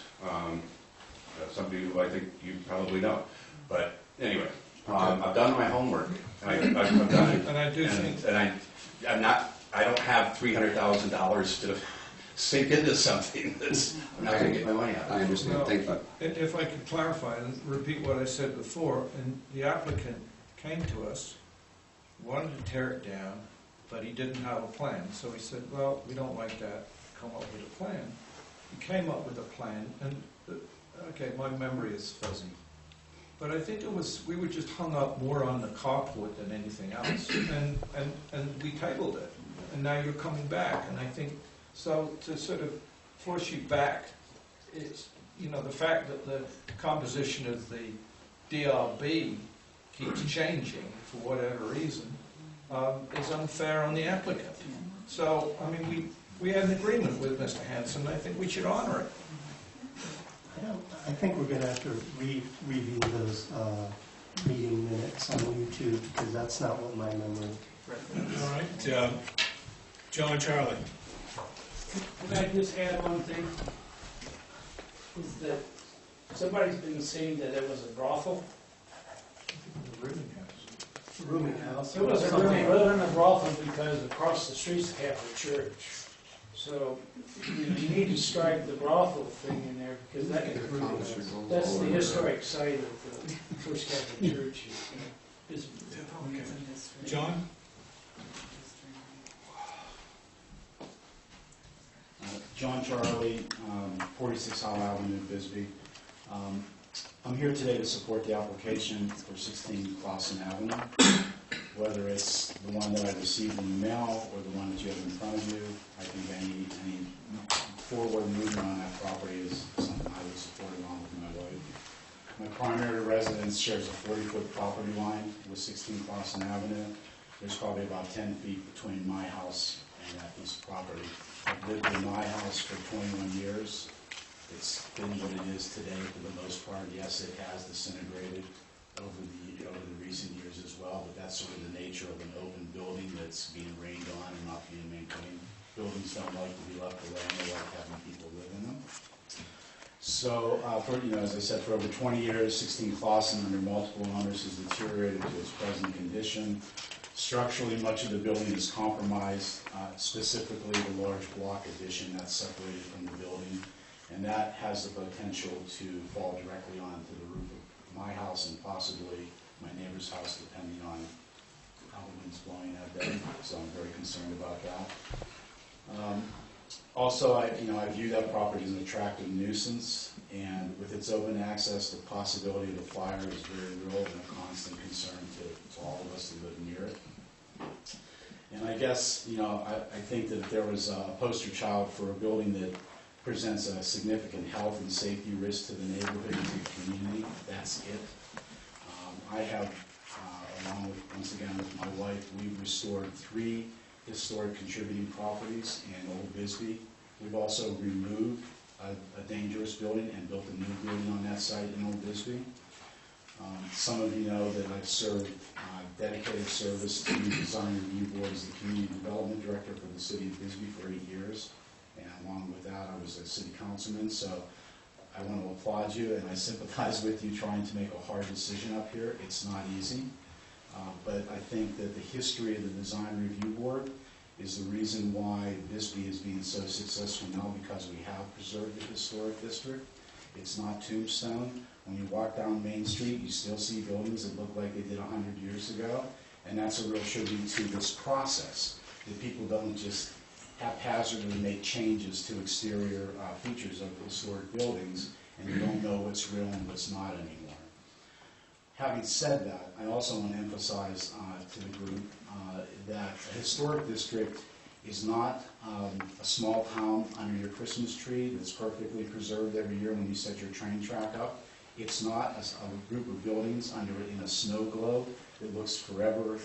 Somebody who I think you probably know. But anyway, I've done my homework. I've done it. And I do think, I don't have $300,000 to sink into something that's, I'm not going to get my money out of I it. understand, thank you. If I could clarify and repeat what I said before, and the applicant came to us, wanted to tear it down, but he didn't have a plan. So we said, well, we don't like that, come up with a plan. He came up with a plan, and, okay, my memory is fuzzy. But I think it was, we were just hung up more on the carport than anything else. And we tabled it, and now you're coming back, and I think, so to sort of force you back, it's, you know, the fact that the composition of the DRB keeps changing for whatever reason is unfair on the applicant. So, I mean, we had an agreement with Mr. Hanson, and I think we should honor it. I think we're gonna have to review those meeting minutes on YouTube, because that's not what my memory. all right, John, Charlie. Can I just add one thing? Is that somebody's been saying that it was a brothel. Rooming house. It was a room, it wasn't a brothel because across the street's the Catholic Church. So you need to strike the brothel thing in there because that's the historic site of the First Catholic Church. John? John Charlie, 46 Howell Avenue, Bisbee. I'm here today to support the application for 16 Clausen Avenue. Whether it's the one that I received in the mail or the one that you have in front of you, I think any forward movement on that property is something I would support along with my wife. My primary residence shares a 40-foot property line with 16 Clausen Avenue. There's probably about 10 feet between my house and that piece of property. I've lived in my house for 21 years. It's been what it is today for the most part. Yes, it has disintegrated over the recent years as well, but that's sort of the nature of an open building that's being rained on and not being maintained. Buildings don't like to be left alone, they like having people live in them. So, as I said, for over 20 years, 16 Clausen under multiple owners has deteriorated to its present condition. Structurally, much of the building is compromised, specifically the large block addition that's separated from the building, and that has the potential to fall directly onto the roof of my house and possibly my neighbor's house, depending on how the wind's blowing that day. So I'm very concerned about that. Also, I view that property as an attractive nuisance, and with its open access, the possibility of a fire is very real and a constant concern to all of us who live near it. And I guess, I think that if there was a poster child for a building that presents a significant health and safety risk to the neighborhood and to the community, that's it. I have, along with, once again, with my wife, we've restored 3 historic contributing properties in Old Bisbee. We've also removed a dangerous building and built a new building on that site in Old Bisbee. Some of you know that I've served dedicated service to the Design Review Board as the Community Development Director for the City of Bisbee for 8 years. And along with that, I was a city councilman, so I want to applaud you, and I sympathize with you trying to make a hard decision up here. It's not easy, but I think that the history of the Design Review Board is the reason why Bisbee is being so successful now, because we have preserved the historic district. It's not Tombstone. When you walk down Main Street, you still see buildings that look like they did 100 years ago, and that's a real tribute to this process. that people don't just haphazardly make changes to exterior features of historic buildings, and you don't know what's real and what's not anymore. Having said that, I also want to emphasize to the group that a historic district is not a small town under your Christmas tree that's perfectly preserved every year when you set your train track up. It's not a group of buildings in a snow globe that looks forever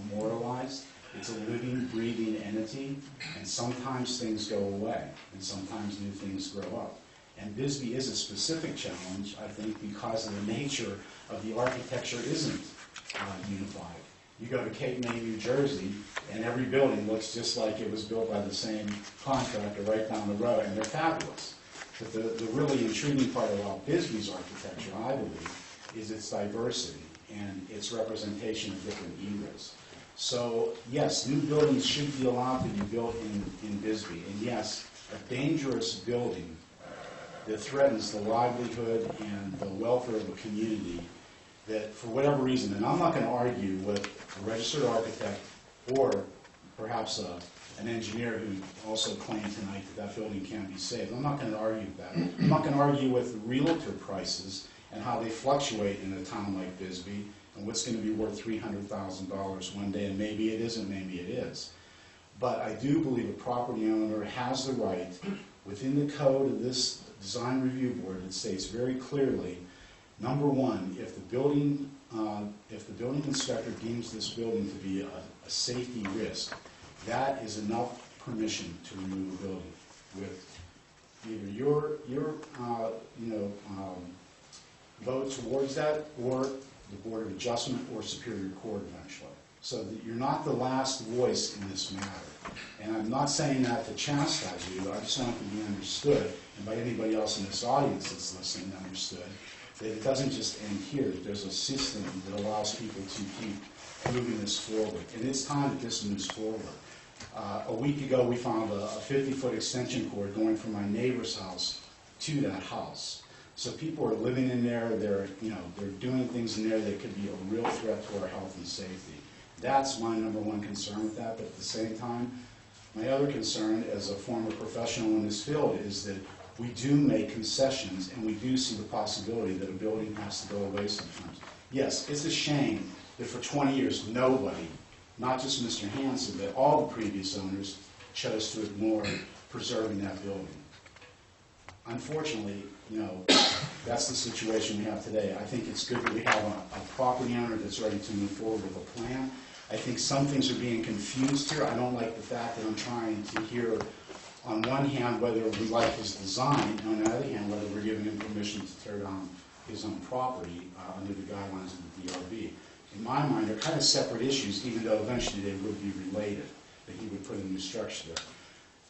memorialized. It's a living, breathing entity, and sometimes things go away, and sometimes new things grow up. And Bisbee is a specific challenge, I think, because of the nature of the architecture isn't unified. You go to Cape May, New Jersey, and every building looks just like it was built by the same contractor right down the road, and they're fabulous. But the really intriguing part about Bisbee's architecture, I believe, is its diversity and its representation of different eras. So, yes, new buildings should be allowed to be built in Bisbee. And yes, a dangerous building that threatens the livelihood and the welfare of a community that, for whatever reason, and I'm not going to argue with a registered architect or perhaps an engineer who also claimed tonight that building can't be saved. I'm not going to argue with that. I'm not going to argue with realtor prices and how they fluctuate in a town like Bisbee, and what's going to be worth $300,000 one day, and maybe it isn't, maybe it is. But I do believe a property owner has the right, within the code of this design review board, it states very clearly, number one, if the building inspector deems this building to be a safety risk, that is enough permission to remove a building with either your vote towards that, or the Board of Adjustment or Superior Court eventually. So that you're not the last voice in this matter. And I'm not saying that to chastise you, I just want it to be understood, and by anybody else in this audience that's listening, understood, that it doesn't just end here, that there's a system that allows people to keep moving this forward. And it's time that this moves forward. A week ago, we found a 50-foot extension cord going from my neighbor's house to that house. So people are living in there, they're doing things in there that could be a real threat to our health and safety. That's my number one concern with that, but at the same time, my other concern as a former professional in this field is that we do make concessions and we do see the possibility that a building has to go away sometimes. Yes, it's a shame that for 20 years nobody, not just Mr. Hanson, but all the previous owners chose to ignore preserving that building. Unfortunately, that's the situation we have today. I think it's good that we have a property owner that's ready to move forward with a plan. I think some things are being confused here. I don't like the fact that I'm trying to hear, on one hand, whether we like his design, and on the other hand, whether we're giving him permission to tear down his own property under the guidelines of the DRB. In my mind, they're kind of separate issues, even though eventually they would be related, that he would put a new structure there.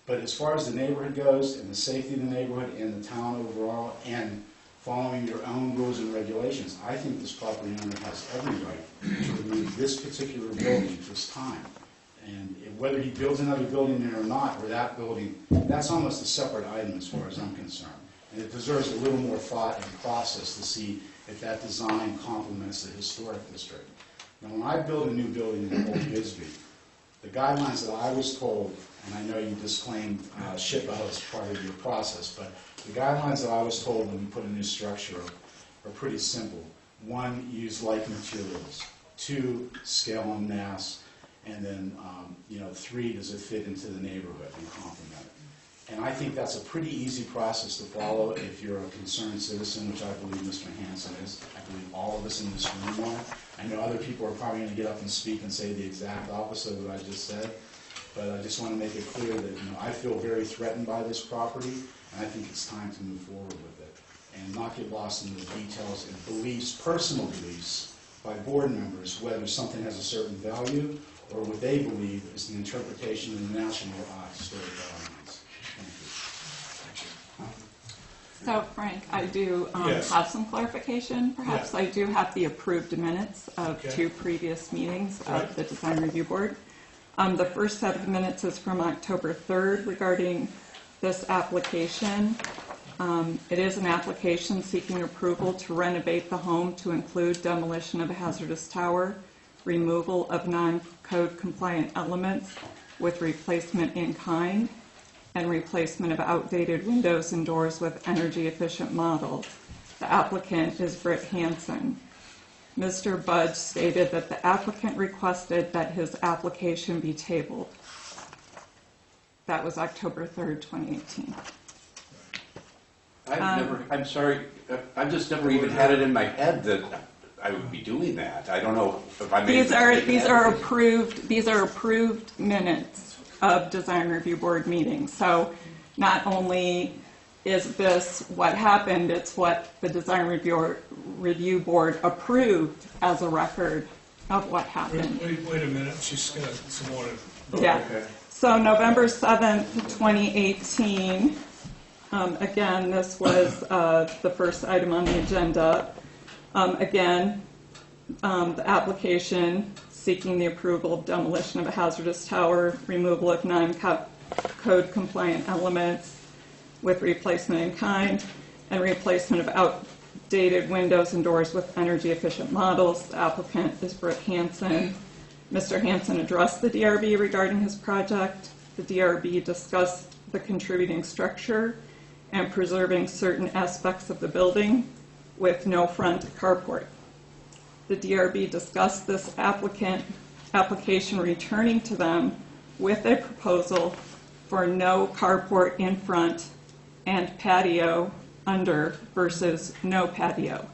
But as far as the neighborhood goes, and the safety of the neighborhood, and the town overall, and following your own rules and regulations, I think this property owner has every right to remove this particular building at this time. And whether he builds another building there or not, or that building, that's almost a separate item as far as I'm concerned. And it deserves a little more thought and process to see if that design complements the historic district. Now, when I build a new building in Old Bisbee, the guidelines that I was told, and I know you disclaimed SHPO as part of your process, but the guidelines that I was told when you put a new structure up are pretty simple. One, use like materials. Two, scale and mass. And then, 3, does it fit into the neighborhood and complement it? And I think that's a pretty easy process to follow if you're a concerned citizen, which I believe Mr. Hanson is. I believe all of us in this room are. I know other people are probably going to get up and speak and say the exact opposite of what I just said. But I just want to make it clear that I feel very threatened by this property, and I think it's time to move forward with it and not get lost in the details and beliefs, personal beliefs, by board members, whether something has a certain value or what they believe is the interpretation of the National Historic Guidelines. Thank you. So, Frank, I do Yes. have some clarification. Perhaps Yeah. I do have the approved minutes of Okay. 2 previous meetings Right. of the Design Review Board. The first set of minutes is from October 3rd regarding this application. It is an application seeking approval to renovate the home to include demolition of a hazardous tower, removal of non-code compliant elements with replacement in kind, and replacement of outdated windows and doors with energy efficient models. The applicant is Britt Hansen. Mr. Budge stated that the applicant requested that his application be tabled. That was October 3rd, 2018. I'm sorry, I've just never even had it in my head that I would be doing that. I don't know if I made. These are approved minutes of design review board meetings. So not only is this what happened, it's what the design review board approved as a record of what happened. Wait a minute, she's got some more. Yeah. Okay. So November 7th, 2018, again, this was the first item on the agenda. Again, the application seeking the approval of demolition of a hazardous tower, removal of non-code compliant elements with replacement in kind, and replacement of outdated windows and doors with energy efficient models. The applicant is Britt Hansen. Mr. Hansen addressed the DRB regarding his project. The DRB discussed the contributing structure and preserving certain aspects of the building with no front carport. The DRB discussed this application returning to them with a proposal for no carport in front and patio under versus no patio.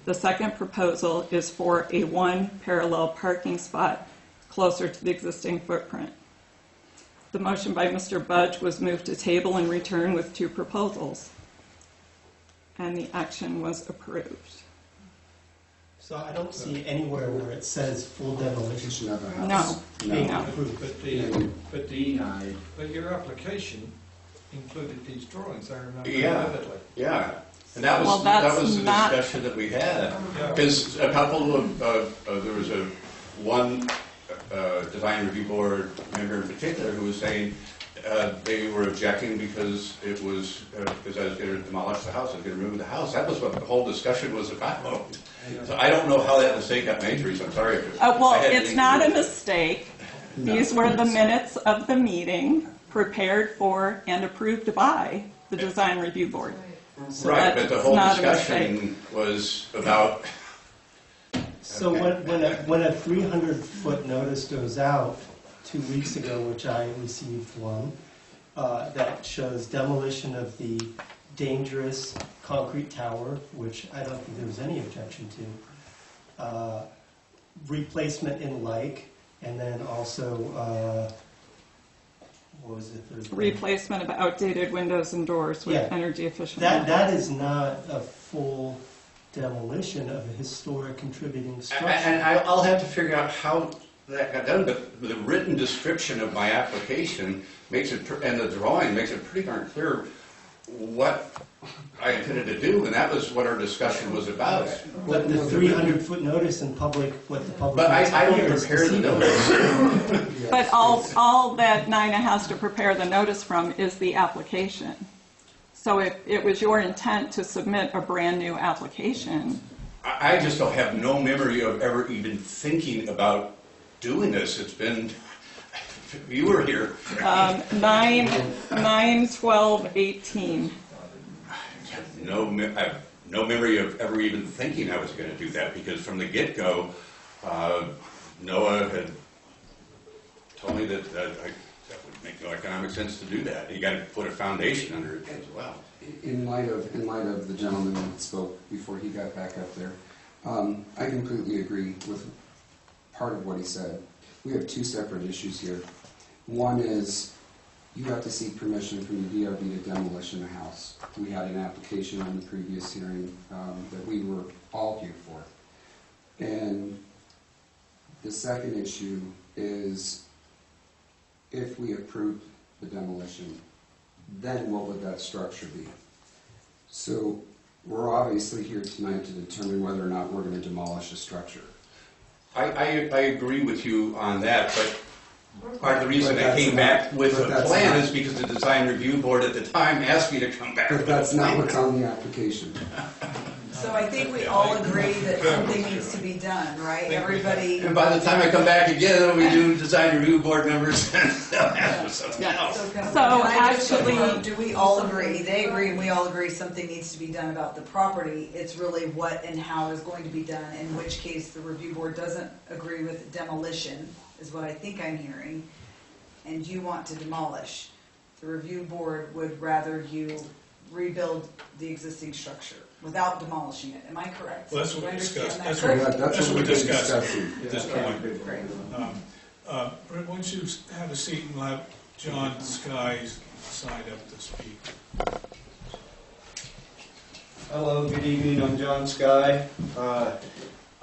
The second proposal is for a one parallel parking spot closer to the existing footprint. The motion by Mr. Budge was moved to table and return with two proposals, and the action was approved. So I don't see anywhere where it says full demolition of a No, house. being no. approved. But your application included these drawings, I remember Yeah. vividly. Yeah, and that Well, was that's the not- discussion that we had. Yeah. Because a couple of, there was one design review board member in particular who was saying they were objecting because it was, because I was going to demolish the house, I was going to remove the house. That was what the whole discussion was about. So I don't know how that mistake got made, Teresa, I'm sorry. Well, it's not a mistake. These were the minutes of the meeting prepared for and approved by the design review board. So Right, but the that's whole not a discussion was about. So when a 300-foot notice goes out 2 weeks ago, which I received one, that shows demolition of the dangerous concrete tower, which I don't think there was any objection to, replacement in like, and then also, what was it? Third thing? Replacement of outdated windows and doors with Yeah. energy efficient. That is not a full demolition of a historic contributing structure. And I'll have to figure out how that got done, but the written description of my application makes it, and the drawing makes it pretty darn clear what I intended to do, and that was what our discussion was about. But the 300-foot notice in public, what the public. But needs to I don't hear is prepare the proceeding. notice. But all that NINA has to prepare the notice from is the application. So if it was your intent to submit a brand-new application, I just don't have no memory of ever even thinking about doing this. It's been, you were here. 9/12/18. I have no memory of ever even thinking I was going to do that, because from the get-go, Noah had told me that that would make no economic sense to do that. You got to put a foundation under it as well. In light of the gentleman that spoke before he got back up there, I completely agree with part of what he said. We have two separate issues here. One is you have to seek permission from the DRB to demolish a house. We had an application on the previous hearing that we were all here for. And the second issue is if we approve the demolition, then what would that structure be? So we're obviously here tonight to determine whether or not we're going to demolish a structure. I agree with you on that, but part of the reason I came back with a plan is because the design review board at the time asked me to come back But with a that's not plan. what's on the application. So I think we all agree that something needs to be done, right? Everybody. And by the time I come back again, we do design review board members and something else. Can So I just actually- confirm, do we all agree, they agree and we all agree something needs to be done about the property? It's really what and how is going to be done, in which case the review board doesn't agree with demolition, is what I think I'm hearing, and you want to demolish. The review board would rather you rebuild the existing structure without demolishing it. Am I correct? Well, that's what Do I we understand discussed. that That's correctly? That's what we we've been discussed discussing. at this Okay, point. great. Rick, why don't you have a seat and let John Sky side up to speak. Hello, good evening, I'm John Sky.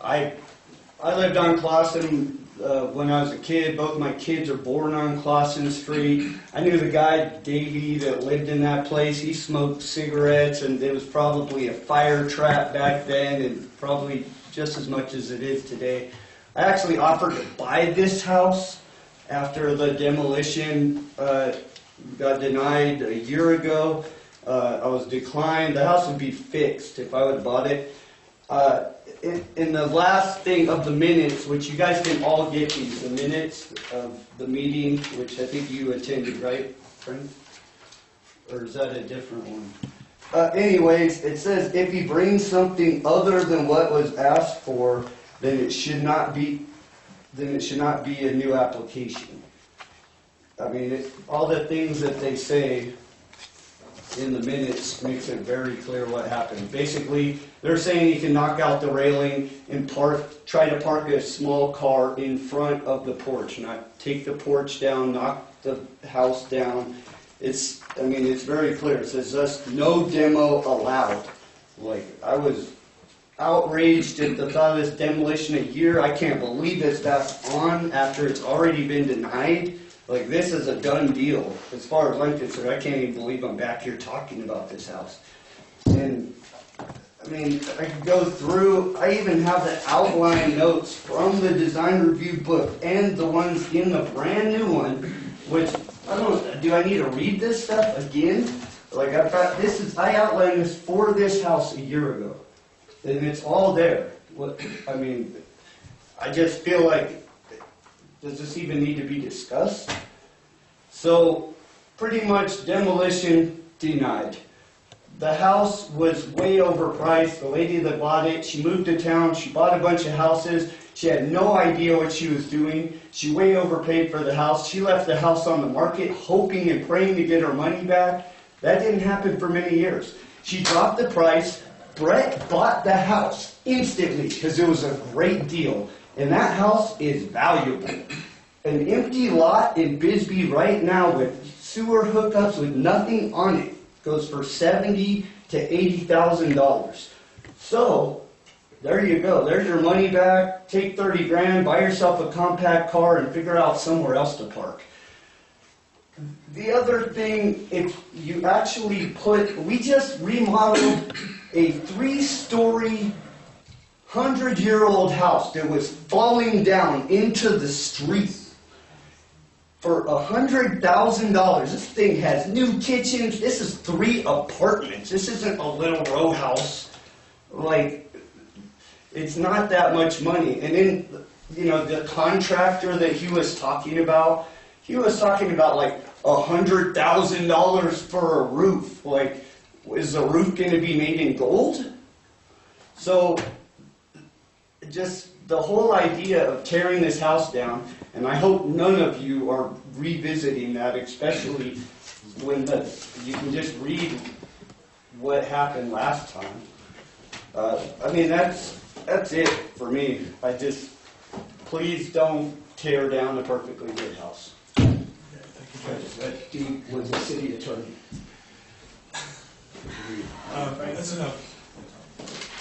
I lived on Clausen when I was a kid. Both my kids are born on Clausen Street. I knew the guy, Davey, that lived in that place. He smoked cigarettes, and there was probably a fire trap back then, and probably just as much as it is today. I actually offered to buy this house after the demolition got denied a year ago. I was declined. The house would be fixed if I would have bought it. In the last thing of the minutes, which you guys can all get these, the minutes of the meeting, which I think you attended, right, Frank? Or is that a different one? Anyways, it says if he brings something other than what was asked for, then it should not be a new application. I mean, all the things that they say in the minutes makes it very clear what happened. Basically, they're saying you can knock out the railing and try to park a small car in front of the porch, not take the porch down, knock the house down. It's very clear. It says thus no demo allowed. Like, I was outraged at the thought of this demolition a year. I can't believe that's on after it's already been denied. Like, this is a done deal. As far as I'm concerned, I can't even believe I'm back here talking about this house. And, I mean, I could go through, I even have the outline notes from the design review book and the ones in the brand new one, which, I don't know, do I need to read this stuff again? Like, I outlined this for this house a year ago. And it's all there. I just feel like, does this even need to be discussed? So, pretty much demolition denied. The house was way overpriced. The lady that bought it, she moved to town, she bought a bunch of houses. She had no idea what she was doing. She way overpaid for the house. She left the house on the market hoping and praying to get her money back. That didn't happen for many years. She dropped the price. Brett bought the house instantly because it was a great deal. And that house is valuable. An empty lot in Bisbee right now with sewer hookups with nothing on it goes for $70,000 to $80,000. So, there you go. There's your money back. Take 30 grand, buy yourself a compact car, and figure out somewhere else to park. The other thing, if you actually we just remodeled a 3-story 100-year-old house that was falling down into the street for $100,000. This thing has new kitchens. This is 3 apartments. This isn't a little row house. Like, it's not that much money. And then, the contractor that he was talking about like $100,000 for a roof. Like, is the roof going to be made in gold? So, just the whole idea of tearing this house down, and I hope none of you are revisiting that, especially when you can just read what happened last time. That's it for me. Please don't tear down a perfectly good house. That Dean was a city attorney. That's enough.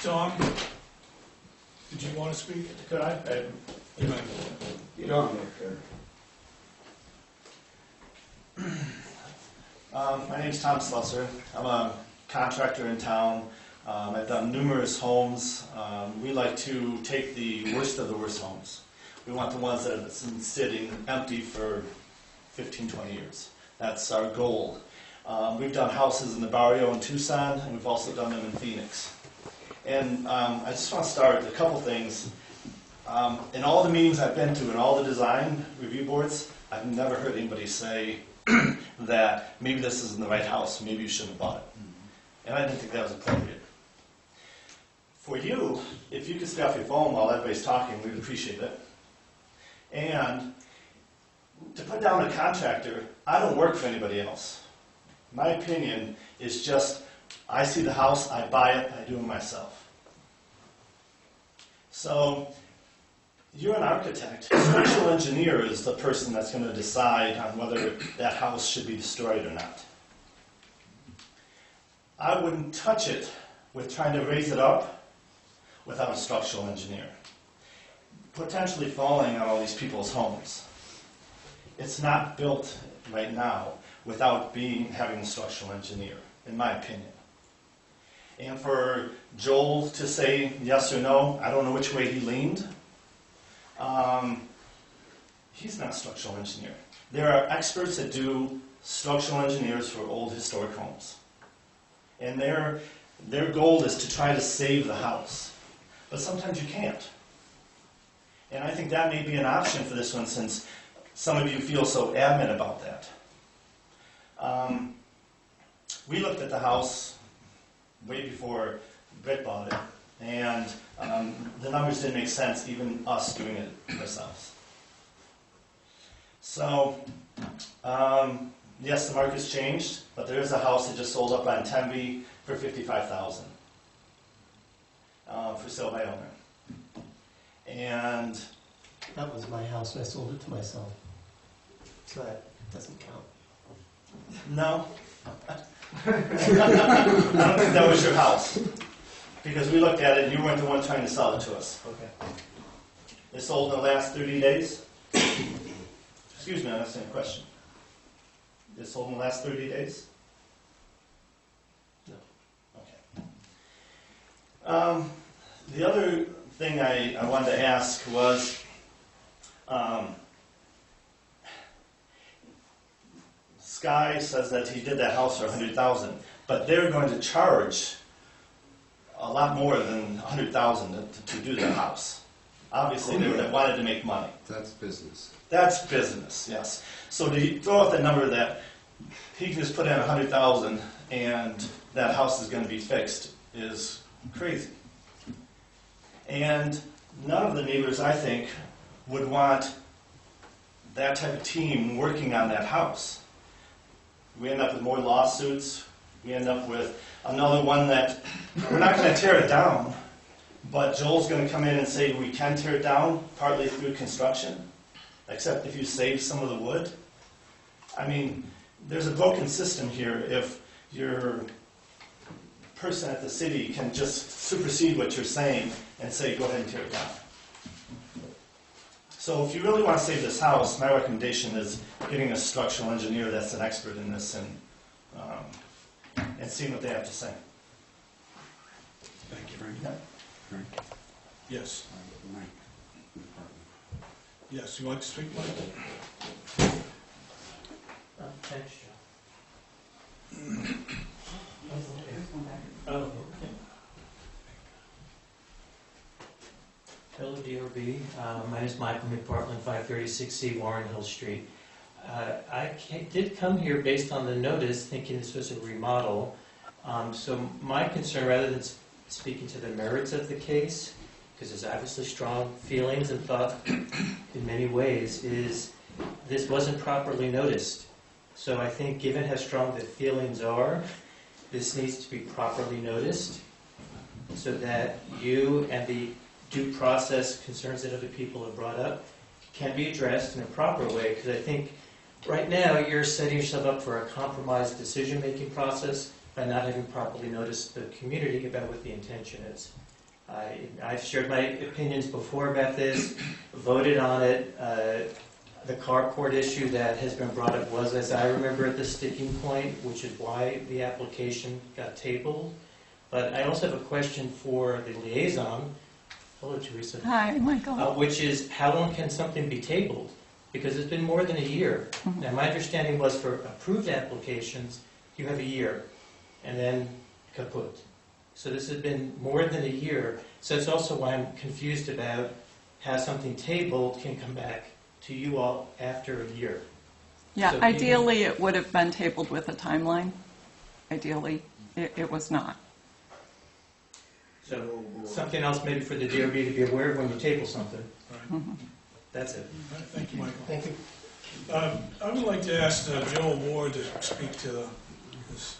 Tom, did you want to speak? Could I? You might. You don't. My name's Tom Slusser. I'm a contractor in town. I've done numerous homes. We like to take the worst of the worst homes. We want the ones that have been sitting empty for 15, 20 years. That's our goal. We've done houses in the barrio in Tucson, and we've also done them in Phoenix. And I just want to start with a couple things. In all the meetings I've been to and all the design review boards, I've never heard anybody say that maybe this isn't the right house, maybe you shouldn't have bought it. And I didn't think that was appropriate. For you, if you could stay off your phone while everybody's talking, we'd appreciate it. And to put down a contractor, I don't work for anybody else. My opinion is just, I see the house, I buy it, I do it myself. So, you're an architect. Structural engineer is the person that's going to decide on whether that house should be destroyed or not. I wouldn't touch it with trying to raise it up without a structural engineer. Potentially falling on all these people's homes. It's not built right now without having a structural engineer, in my opinion. And for Joel to say yes or no, I don't know which way he leaned. He's not a structural engineer. There are experts that do structural engineers for old historic homes. And their goal is to try to save the house. But sometimes you can't. And I think that may be an option for this one, since some of you feel so adamant about that. We looked at the house way before Britt bought it, and the numbers didn't make sense, even us doing it ourselves. So, yes, the market's changed, but there is a house that just sold up on Tenby for $55,000 for sale by owner. And that was my house, and I sold it to myself. So that doesn't count. No. I don't think that was your house. Because we looked at it and you weren't the one trying to sell it to us. Okay. It sold in the last 30 days? Excuse me, I'm asking a question. It sold in the last 30 days? No. Okay. The other thing I wanted to ask was, Sky says that he did that house for $100,000, but they're going to charge a lot more than $100,000 to do the house. Obviously, they wanted to make money. That's business. That's business, yes. So to throw out the number that he can just put in $100,000 and that house is going to be fixed is crazy. And none of the neighbors, I think, would want that type of team working on that house. We end up with more lawsuits. We end up with another one that we're not going to tear it down, but Joel's going to come in and say we can tear it down partly through construction, except if you save some of the wood. I mean, there's a broken system here if your person at the city can just supersede what you're saying and say go ahead and tear it down. So if you really want to save this house, my recommendation is getting a structural engineer that's an expert in this and seeing what they have to say. Thank you, Frank. Yeah. Yes. Yes, you like to speak, Mike? Thanks, Joe. Oh, okay. Hello, DRB. My name is Michael McPartland, 536C Warren Hill Street. I did come here based on the notice, thinking this was a remodel. So my concern, rather than speaking to the merits of the case, because there's obviously strong feelings and thought in many ways, is this wasn't properly noticed. So I think given how strong the feelings are, this needs to be properly noticed so that you and the due process concerns that other people have brought up can be addressed in a proper way, because I think right now you're setting yourself up for a compromised decision-making process by not having properly noticed the community about what the intention is. I've shared my opinions before about this, voted on it. The carport issue that has been brought up was, as I remember it, the sticking point, which is why the application got tabled. But I also have a question for the liaison. Hello, Teresa. Hi, Michael. Which is, how long can something be tabled? Because it's been more than a year. Mhm. Now, my understanding was for approved applications, you have a year, and then kaput. So this has been more than a year. So that's also why I'm confused about how something tabled can come back to you all after a year. Yeah, So ideally, it would have been tabled with a timeline. Ideally, it was not. So something else maybe for the DRB to be aware of when you table something. Right. That's it. All right, thank you, Michael. Thank you. I would like to ask Joel Ward to speak to this.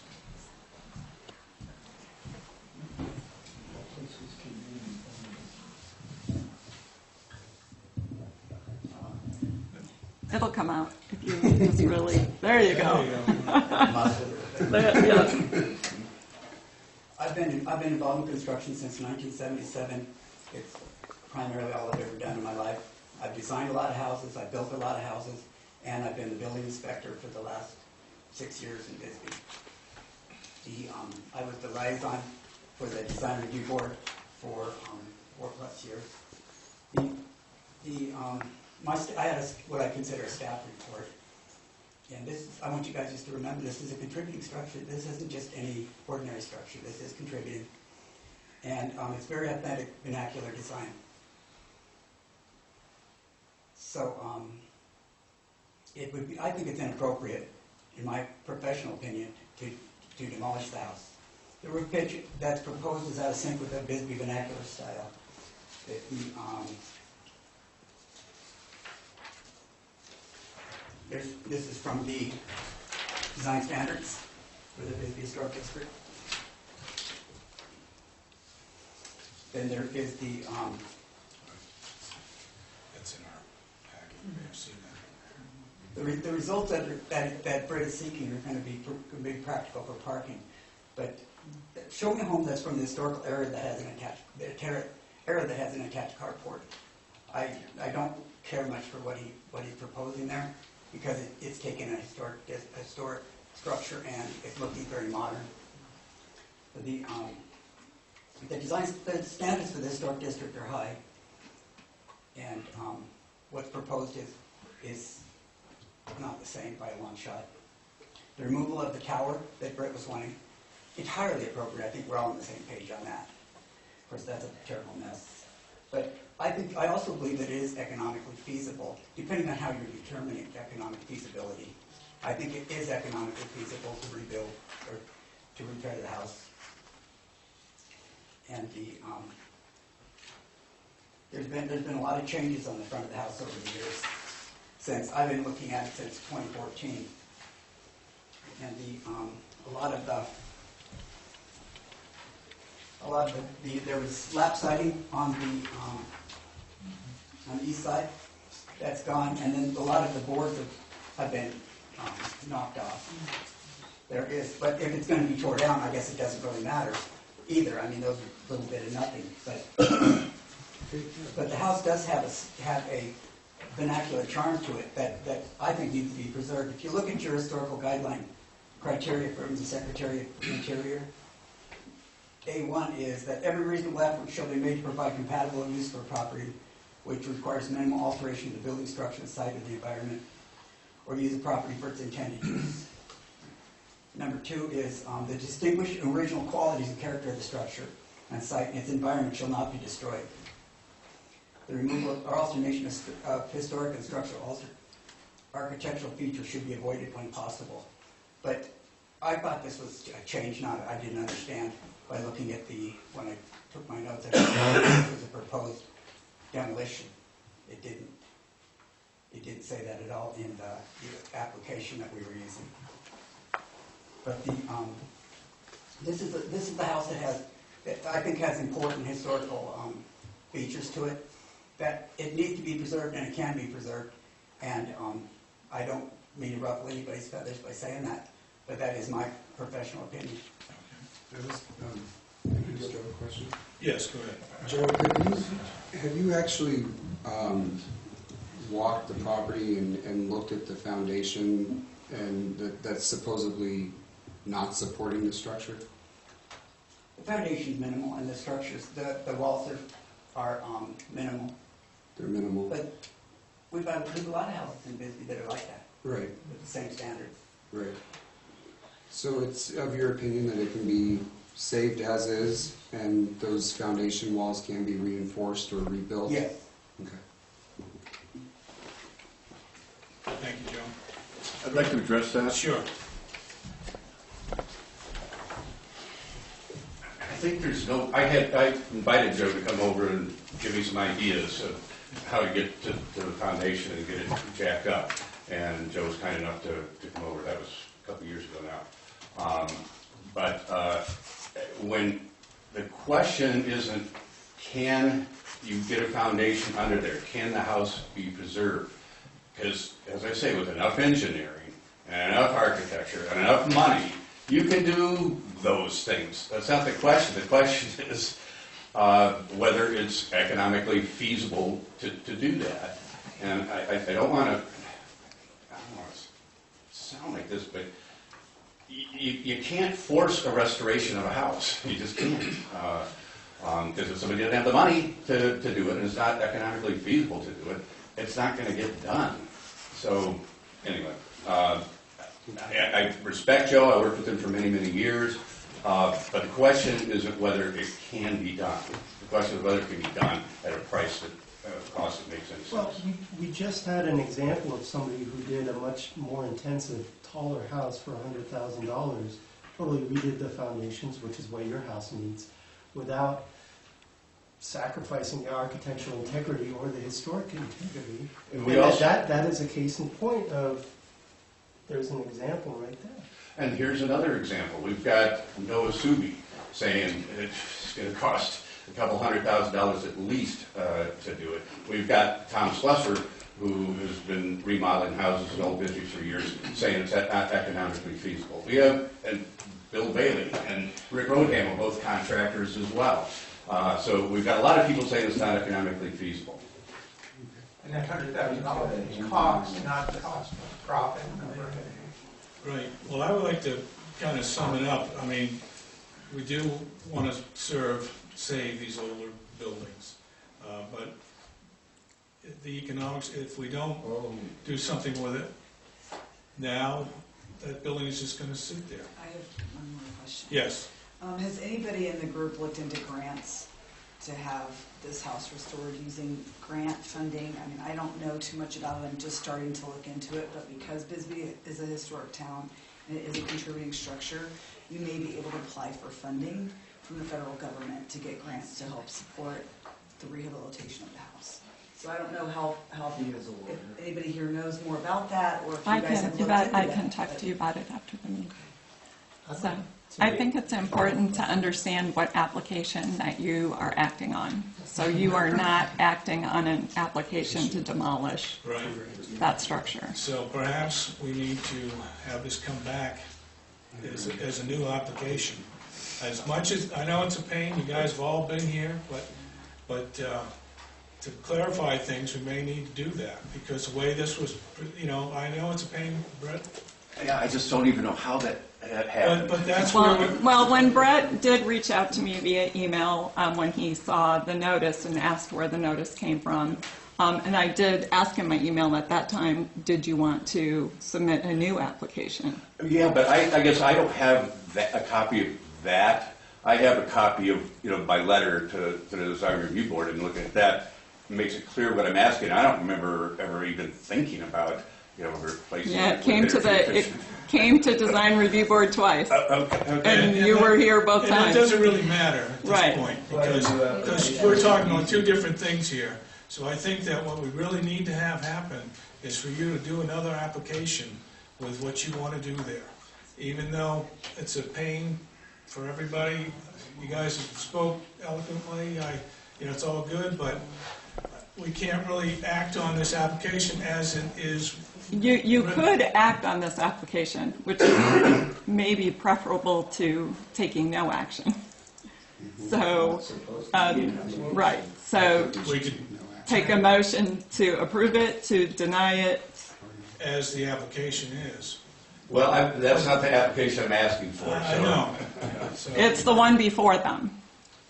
It'll come out if you just really, there you go. I've been involved in construction since 1977. It's primarily all I've ever done in my life. I've designed a lot of houses, I've built a lot of houses, and I've been the building inspector for the last 6 years in Bisbee. I was the liaison for the design review board for 4+ years. I had what I consider a staff report. And I want you guys just to remember, this is a contributing structure. This isn't just any ordinary structure. This is contributing. And it's very authentic vernacular design. So I think it's inappropriate, in my professional opinion, to demolish the house. The roof pitch that's proposed is out of sync with the Bisbee vernacular style. This is from the design standards for the Bisbee Historic District. Then there is the That's in our packet. You may have seen that. the results that Brett is seeking are going to be practical for parking. But show me a home that's from the historical area that has an attached carport. I don't care much for what he's proposing there, because it's taken a historic structure and it's looking very modern. The standards for the historic district are high, and what's proposed is not the same by a long shot. The removal of the tower that Brett was wanting, entirely appropriate. I think we're all on the same page on that. Of course, that's a terrible mess. But I also believe that it is economically feasible, depending on how you're determining economic feasibility. I think it is economically feasible to rebuild or to repair the house. And there's been a lot of changes on the front of the house over the years. Since I've been looking at it since 2014, and there was lap siding on the east side. That's gone, and then a lot of the boards have been knocked off. There is, but if it's going to be torn down, I guess it doesn't really matter either. I mean, those are a little bit of nothing, but the house does have a vernacular charm to it that I think needs to be preserved. If you look at your historical guideline criteria from the Secretary of the Interior, A1 is that every reasonable effort shall be made to provide compatible use for property which requires minimal alteration of the building structure, the site, or the environment, or use the property for its intended use. Number 2 is the distinguished and original qualities and character of the structure and site and its environment shall not be destroyed. The removal or alternation of historic and structural architectural features should be avoided when possible. But I thought this was a change, I didn't understand by looking at when I took my notes, I thought it was a proposed demolition. It didn't say that at all in the application that we were using. But this is the house that I think has important historical features to it, that it needs to be preserved and it can be preserved. And I don't mean to ruffle anybody's feathers by saying that, but that is my professional opinion. Just have a question. Yes, go ahead. Joe, have you actually walked the property and looked at the foundation and that's supposedly not supporting the structure? The foundation's minimal, and the structures, the walls are minimal. They're minimal. But there's a lot of houses in Bisbee that are like that. Right. With the same standards. Right. So it's of your opinion that it can be saved as is, and those foundation walls can be reinforced or rebuilt? Yeah. Okay. Thank you, Joe. I'd like to address that. Sure. I think there's no, I invited Joe to come over and give me some ideas of how to get to the foundation and get it jacked up. And Joe was kind enough to come over. That was a couple years ago now. When the question isn't, can you get a foundation under there? Can the house be preserved? Because, as I say, with enough engineering and enough architecture and enough money, you can do those things. That's not the question. The question is whether it's economically feasible to do that. And I don't want to sound like this, but you can't force a restoration of a house. You just can't. Because if somebody doesn't have the money to do it and it's not economically feasible to do it, it's not going to get done. So, anyway, I respect Joe. I worked with him for many, many years. But the question isn't whether it can be done. The question is whether it can be done at a price that cost that makes any sense. Well, we just had an example of somebody who did a much more intensive, taller house for $100,000. Totally redid the foundations, which is what your house needs, without sacrificing the architectural integrity or the historic integrity. And that is a case in point of, there's an example right there. And here's another example. We've got Noah Subi saying it's going to cost a couple $100,000 at least to do it. We've got Tom Slusser, who has been remodeling houses in Old Bisbee for years, saying it's not economically feasible. We have Bill Bailey and Rick Rodham, both contractors as well. So we've got a lot of people saying it's not economically feasible. And that $100,000 is cost, not the cost, profit. Right. Well, I would like to kind of sum it up. I mean, we do want to save these older buildings, but the economics, if we don't do something with it now, that building is just going to sit there. I have one more question. Yes. Has anybody in the group looked into grants to have this house restored using grant funding? I mean, I don't know too much about it. I'm just starting to look into it, but because Bisbee is a historic town and it is a contributing structure, you may be able to apply for funding from the federal government to get grants to help support the rehabilitation of the house. So I don't know how if anybody here knows more about that, or if you guys have looked into that. I can talk to you about it after the meeting. So I think it's important to understand what application that you are acting on. So you are not acting on an application to demolish that structure. So perhaps we need to have this come back as a new application. As much as, I know it's a pain, you guys have all been here, but to clarify things, we may need to do that, because the way this was, I know it's a pain, Brett. Yeah, I just don't even know how that happened. But that's well, when Brett did reach out to me via email when he saw the notice and asked where the notice came from, and I did ask him my email at that time, did you want to submit a new application? Yeah, but I guess I don't have a copy of that. I have a copy of my letter to the Design Review Board, and looking at that makes it clear what I'm asking. I don't remember ever even thinking about replacing. Yeah, it came to Design Review Board twice, okay. And you were here both times. And it doesn't really matter at this point, because we're talking about two different things here. So I think that what we really need to have happen is for you to do another application with what you want to do there. Even though it's a pain for everybody, you guys spoke eloquently, it's all good, but we can't really act on this application as it is. You could act on this application, which may be preferable to taking no action. So, right, so we could take a motion to approve it, to deny it. As the application is. Well, that's not the application I'm asking for. I know. It's the one before them.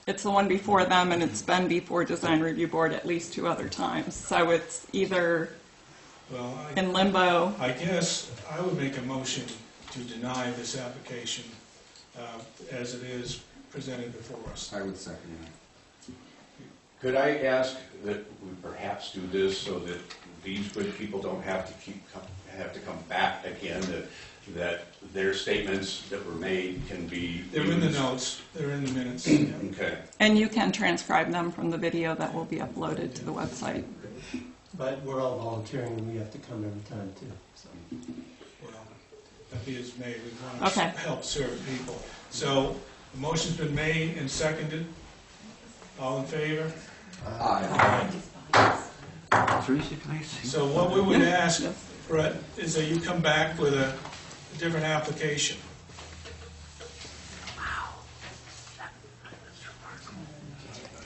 It's the one before them, and it's been before Design Review Board at least 2 other times. So it's either in limbo. I guess I would make a motion to deny this application as it is presented before us. I would second that. Could I ask that we perhaps do this so that these good people don't have to come back again, that their statements that were made can be They're in the used? notes, they're in the minutes. Okay. And you can transcribe them from the video that will be uploaded to the website. But we're all volunteering and we have to come every time too, so. Well, that be as may, we want to Okay. help serve people. So, the motion's been made and seconded. All in favor? Aye. Teresa, can I see? So what we would ask, Brett, is that you come back with a different application.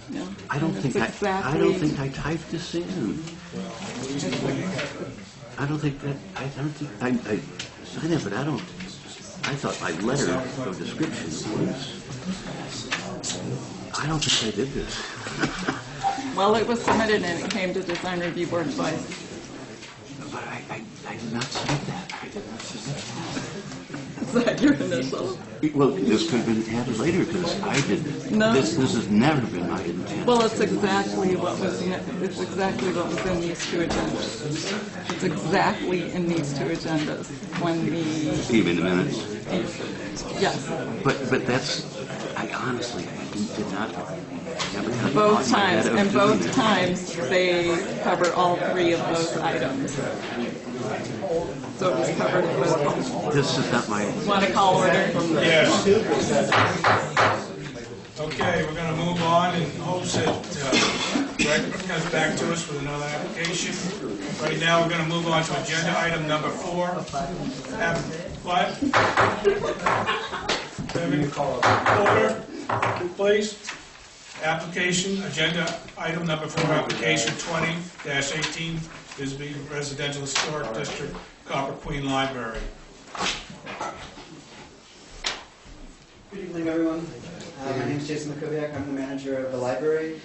Yeah. I don't That's think I exactly- don't think I typed this in. Well, I don't think that, I signed it, but I thought my letter of description was, I don't think I did this. Well, it was submitted and it came to Design Review Board twice. But I did not submit that. Is that your initial? Well, this could have been added later because I didn't. No. This has never been my intent. Well, it's exactly what was in these two agendas. It's exactly in these two agendas when the. Even the minutes. Yes. But that's, I honestly, I did not, never had Both thought in my times, head of and doing both that. times they cover all three of those items. So it was covered in both. This is not my. Want to call order? Yes. Okay, we're going to move on in hopes that Greg comes back to us with another application. Right now, we're going to move on to agenda item number 4. What? Order, please. Application, agenda item number 4, application 20-18, Bisbee Residential Historic District, Copper Queen Library. Good evening, everyone. My name is Jason Makoviak. I'm the manager of the library.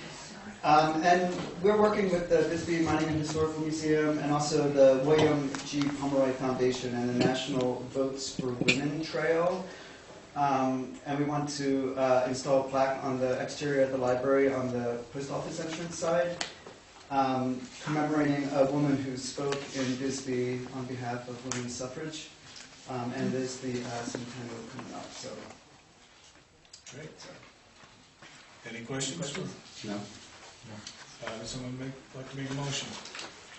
And we're working with the Bisbee Mining and Historical Museum and also the William G. Pomeroy Foundation and the National Votes for Women Trail. And we want to install a plaque on the exterior of the library on the post office entrance side, commemorating a woman who spoke in Bisbee on behalf of women's suffrage. And there's the centennial coming up, so. Great. Any questions? No. Does someone like to make a motion?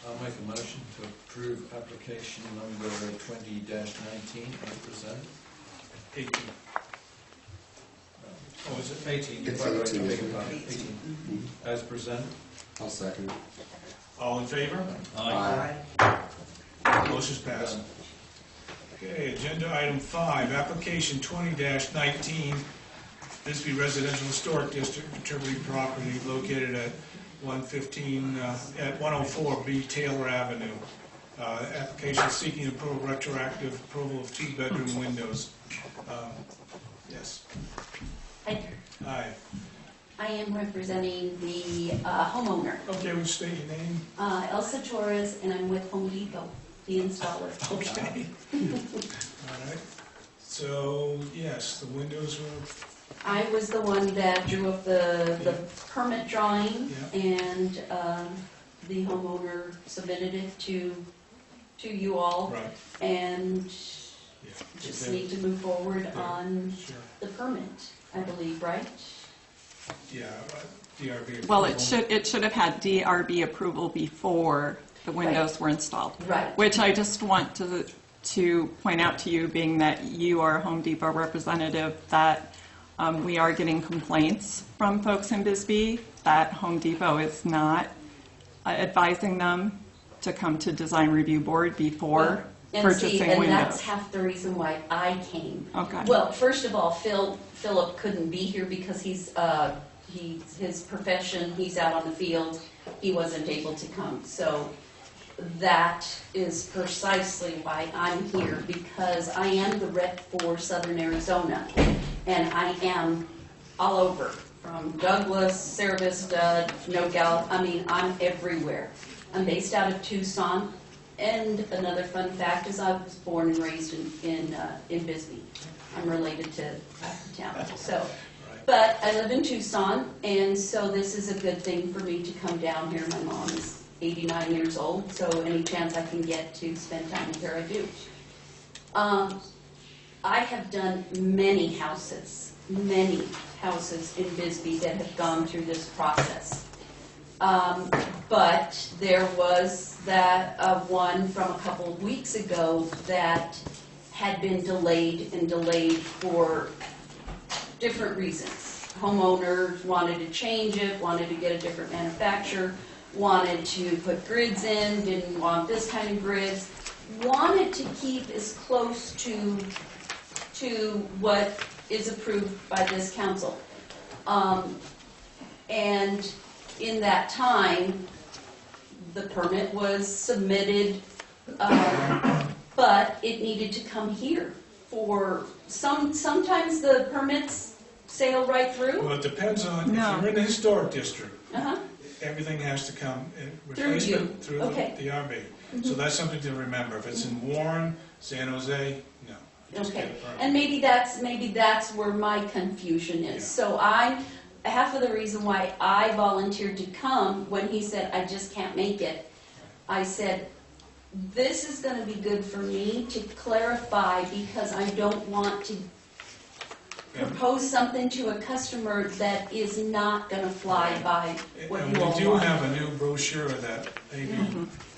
I'll make a motion to approve application number 20-19 as presented. 18. Oh, is it 18? It's 18. As presented. I'll second. All in favor? Aye. Motion's passed. Okay, agenda item 5, application 20-19, Bisbee Residential Historic District, contributing property located at 115, at 104 B Taylor Avenue. Application seeking approval, retroactive approval of 2-bedroom windows. Yes. Hi, Hi. I am representing the homeowner, Okay, would you state your name? Elsa Torres, and I'm with Home Depot, the installer. Okay. All right. So, yes, the windows were, I was the one that drew up the permit drawing, and the homeowner submitted it to you all. right. And Yeah. just need to move forward on Sure. the permit, I believe, right? Yeah, DRB. Well, approval. it should have had DRB approval before the windows were installed. Right. Which I just want to point out to you, being that you are a Home Depot representative, that we are getting complaints from folks in Bisbee that Home Depot is not advising them to come to Design Review Board before purchasing And windows. that's half the reason why I came. Okay. Well, first of all, Philip couldn't be here because his profession, he's out on the field, he wasn't able to come. So that is precisely why I'm here, because I am the rep for Southern Arizona, and I am all over, from Douglas, Cerro Vista, Nogales, I mean, I'm everywhere. I'm based out of Tucson, and another fun fact is I was born and raised in Bisbee. I'm related to town, so But I live in Tucson, and so this is a good thing for me to come down here. My mom is 89 years old, so any chance I can get to spend time with her, I do. I have done many houses in Bisbee that have gone through this process. But there was that one from a couple of weeks ago that had been delayed for different reasons. Homeowners wanted to change it, wanted to get a different manufacturer, wanted to put grids in, didn't want this kind of grids, wanted to keep as close to what is approved by this council. And in that time, the permit was submitted, but it needed to come here for sometimes the permits sail right through. Well, it depends on, No. if you're in the historic district, Uh-huh. everything has to come in Through you. replacement through Okay. the RB. So Mhm. that's something to remember. If it's in Warren, San Jose, no. Just Okay, get it right. and maybe that's where my confusion is. So half of the reason why I volunteered to come, when he said, I just can't make it, I said, this is gonna be good for me to clarify, because I don't want to propose something to a customer that is not gonna fly by what And you all we do want. have a new brochure that maybe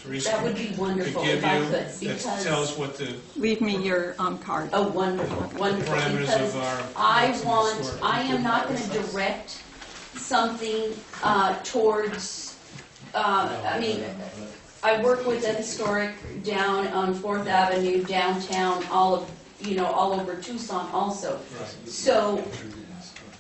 Teresa That would be could wonderful give if I you, could, that because- tells what the Leave me your card. Oh, wonderful, wonderful, parameters because of our. I am not gonna direct something towards, I mean, I work with the historic down on 4th Avenue, downtown, all over Tucson also. So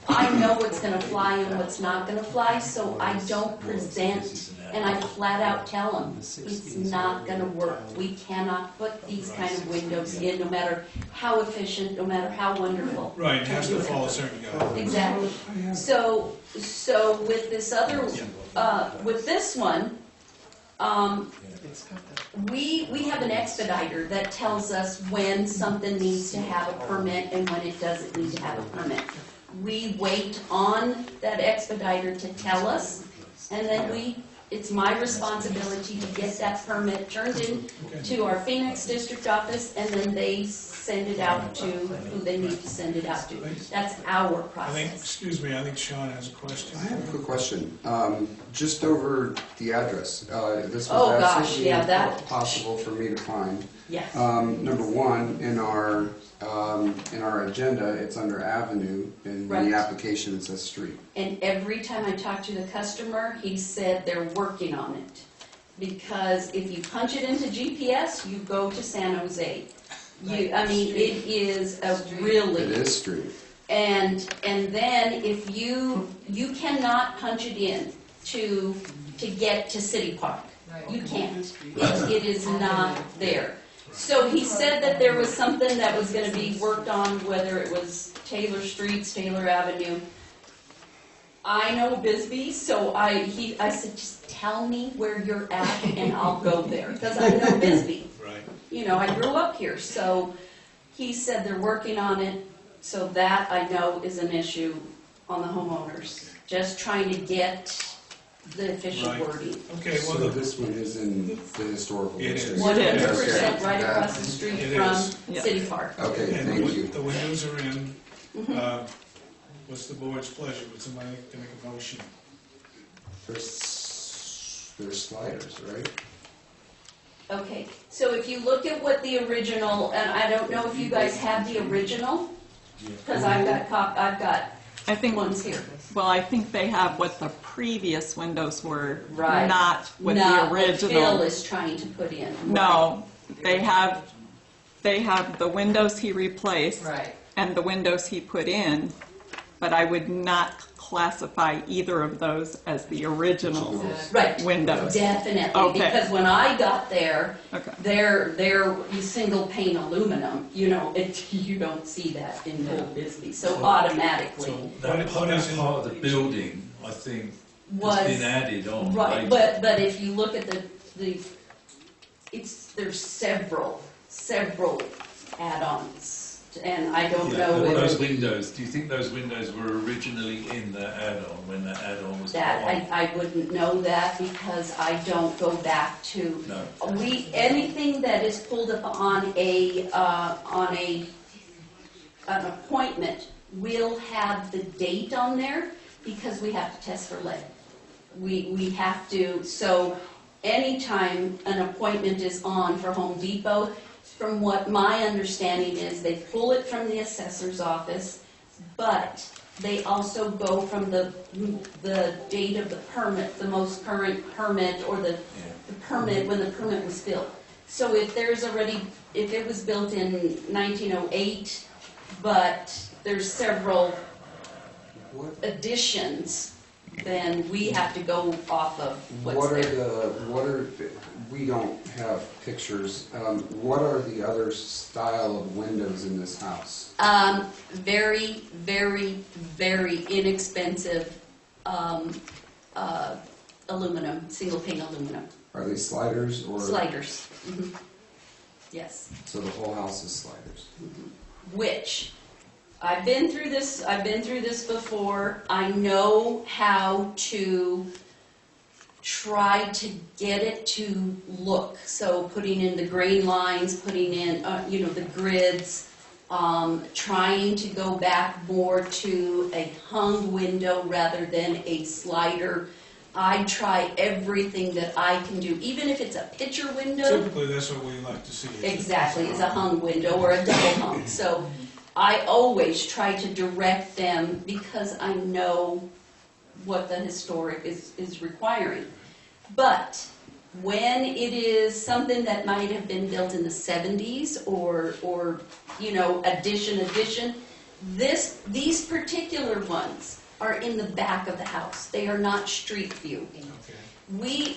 I know what's gonna fly and what's not gonna fly, so I don't present, and I flat out tell them, it's not gonna work. We cannot put these kind of windows in, no matter how efficient, no matter how wonderful. Right, it has to follow certain guidelines. Exactly. So with this other, with this one, we have an expediter that tells us when something needs to have a permit and when it doesn't need to have a permit. We wait on that expediter to tell us, and then it's my responsibility to get that permit turned in to our Phoenix district office, and then they send it out to who they need to send it out to. That's our process. Excuse me, I think Sean has a question. I have a quick question. Just over the address, this Oh, was gosh, absolutely yeah, that- possible for me to find. Yes. Number one, in our agenda, it's under Avenue, and in Right. the application it says street. And every time I talk to the customer, he said they're working on it. Because if you punch it into GPS, you go to San Jose. It is a really. It is street. And then if you cannot punch it in to get to City Park. You can't. It is not there. So he said that there was something that was gonna be worked on, whether it was Taylor Streets, Taylor Avenue. I know Bisbee, so I said, just tell me where you're at and I'll go there, because I know Bisbee. Right. I grew up here, so he said they're working on it, so that I know is an issue on the homeowners. Just trying to get the official Right. wording. Okay, well, So this one is in the historical It district. is. 100% right Okay. across the street It from is. City Park. Okay, And thank you. the windows are in. Mhm. What's the board's pleasure? Would somebody like to make a motion? There's sliders, right? Okay, so if you look at what the original, and I don't know if you guys have the original, because I've got ones here. Well, I think they have what the previous windows were, Right. not what the Not what original. Phil is trying to put in. No, they have the windows he replaced. Right. And the windows he put in, but I would not classify either of those as the original Right. windows. Definitely, Okay. because when I got there, Okay. they're single pane aluminum, you don't see that in Old Bisbee, so automatically. That part of the building, I think, Was- has been added on. Right, later. but if you look at there's several add-ons and I don't Yeah, know but if those windows, do you think those windows were originally in the add-on, when the add-on was put that, on? I wouldn't know that because I don't go back to, No. anything that is pulled up on an appointment will have the date on there because we have to test for lead. We have to, so anytime an appointment is on for Home Depot, from what my understanding is, they pull it from the assessor's office, but they also go from the date of the permit, the most current permit, or the permit when the permit was built. So if it was built in 1908, but there's several additions, then we have to go off of what's there. We don't have pictures. What are the other style of windows in this house? Very, very, very inexpensive aluminum, single pane aluminum. Are they sliders or? Sliders. Mhm. Yes. So the whole house is sliders. Which I've been through this before. I know how to try to get it to look. So putting in the grain lines, putting in, the grids, trying to go back more to a hung window rather than a slider. I try everything that I can do, even if it's a picture window. Typically, that's what we like to see. Exactly, it's a hung window or a double hung. So I always try to direct them because I know what the historic is requiring. But when it is something that might have been built in the 70s or addition, these particular ones are in the back of the house. They are not street view.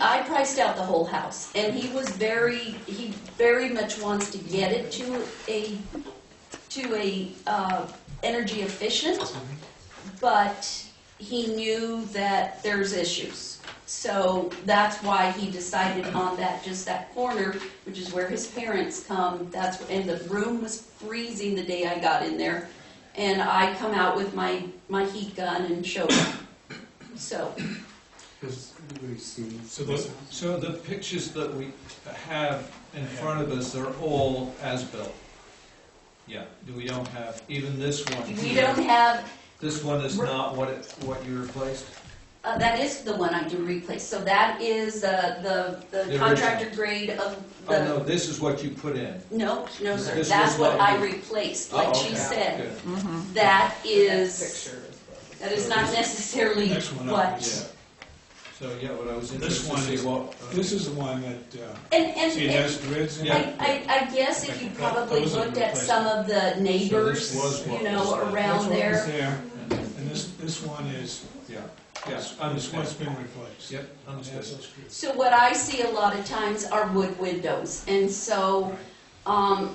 I priced out the whole house, and he very much wants to get it to a energy efficient, but he knew that there's issues. So that's why he decided on just that corner, which is where his parents come. And the room was freezing the day I got in there, and I come out with my heat gun and showed him. So. So the pictures that we have in front of us are all as-built. Yeah, we don't have, even this one. We don't have. This one is not what you replaced? That is the one I do replace. So that is the contractor grade of the. Oh, no, this is what you put in. No, sir. This That's was what what I you- replaced, like she okay. said. Good. That is not necessarily Next one up. what. So, what I was This interested one to is, see what. this is the one that, And see, it has grids in it. I guess if you probably Those are looked at replaced. some of the neighbors, So this was what was around This there. one's there, and this one is, this one's been replaced. Yep, understood. So what I see a lot of times are wood windows, and so I'm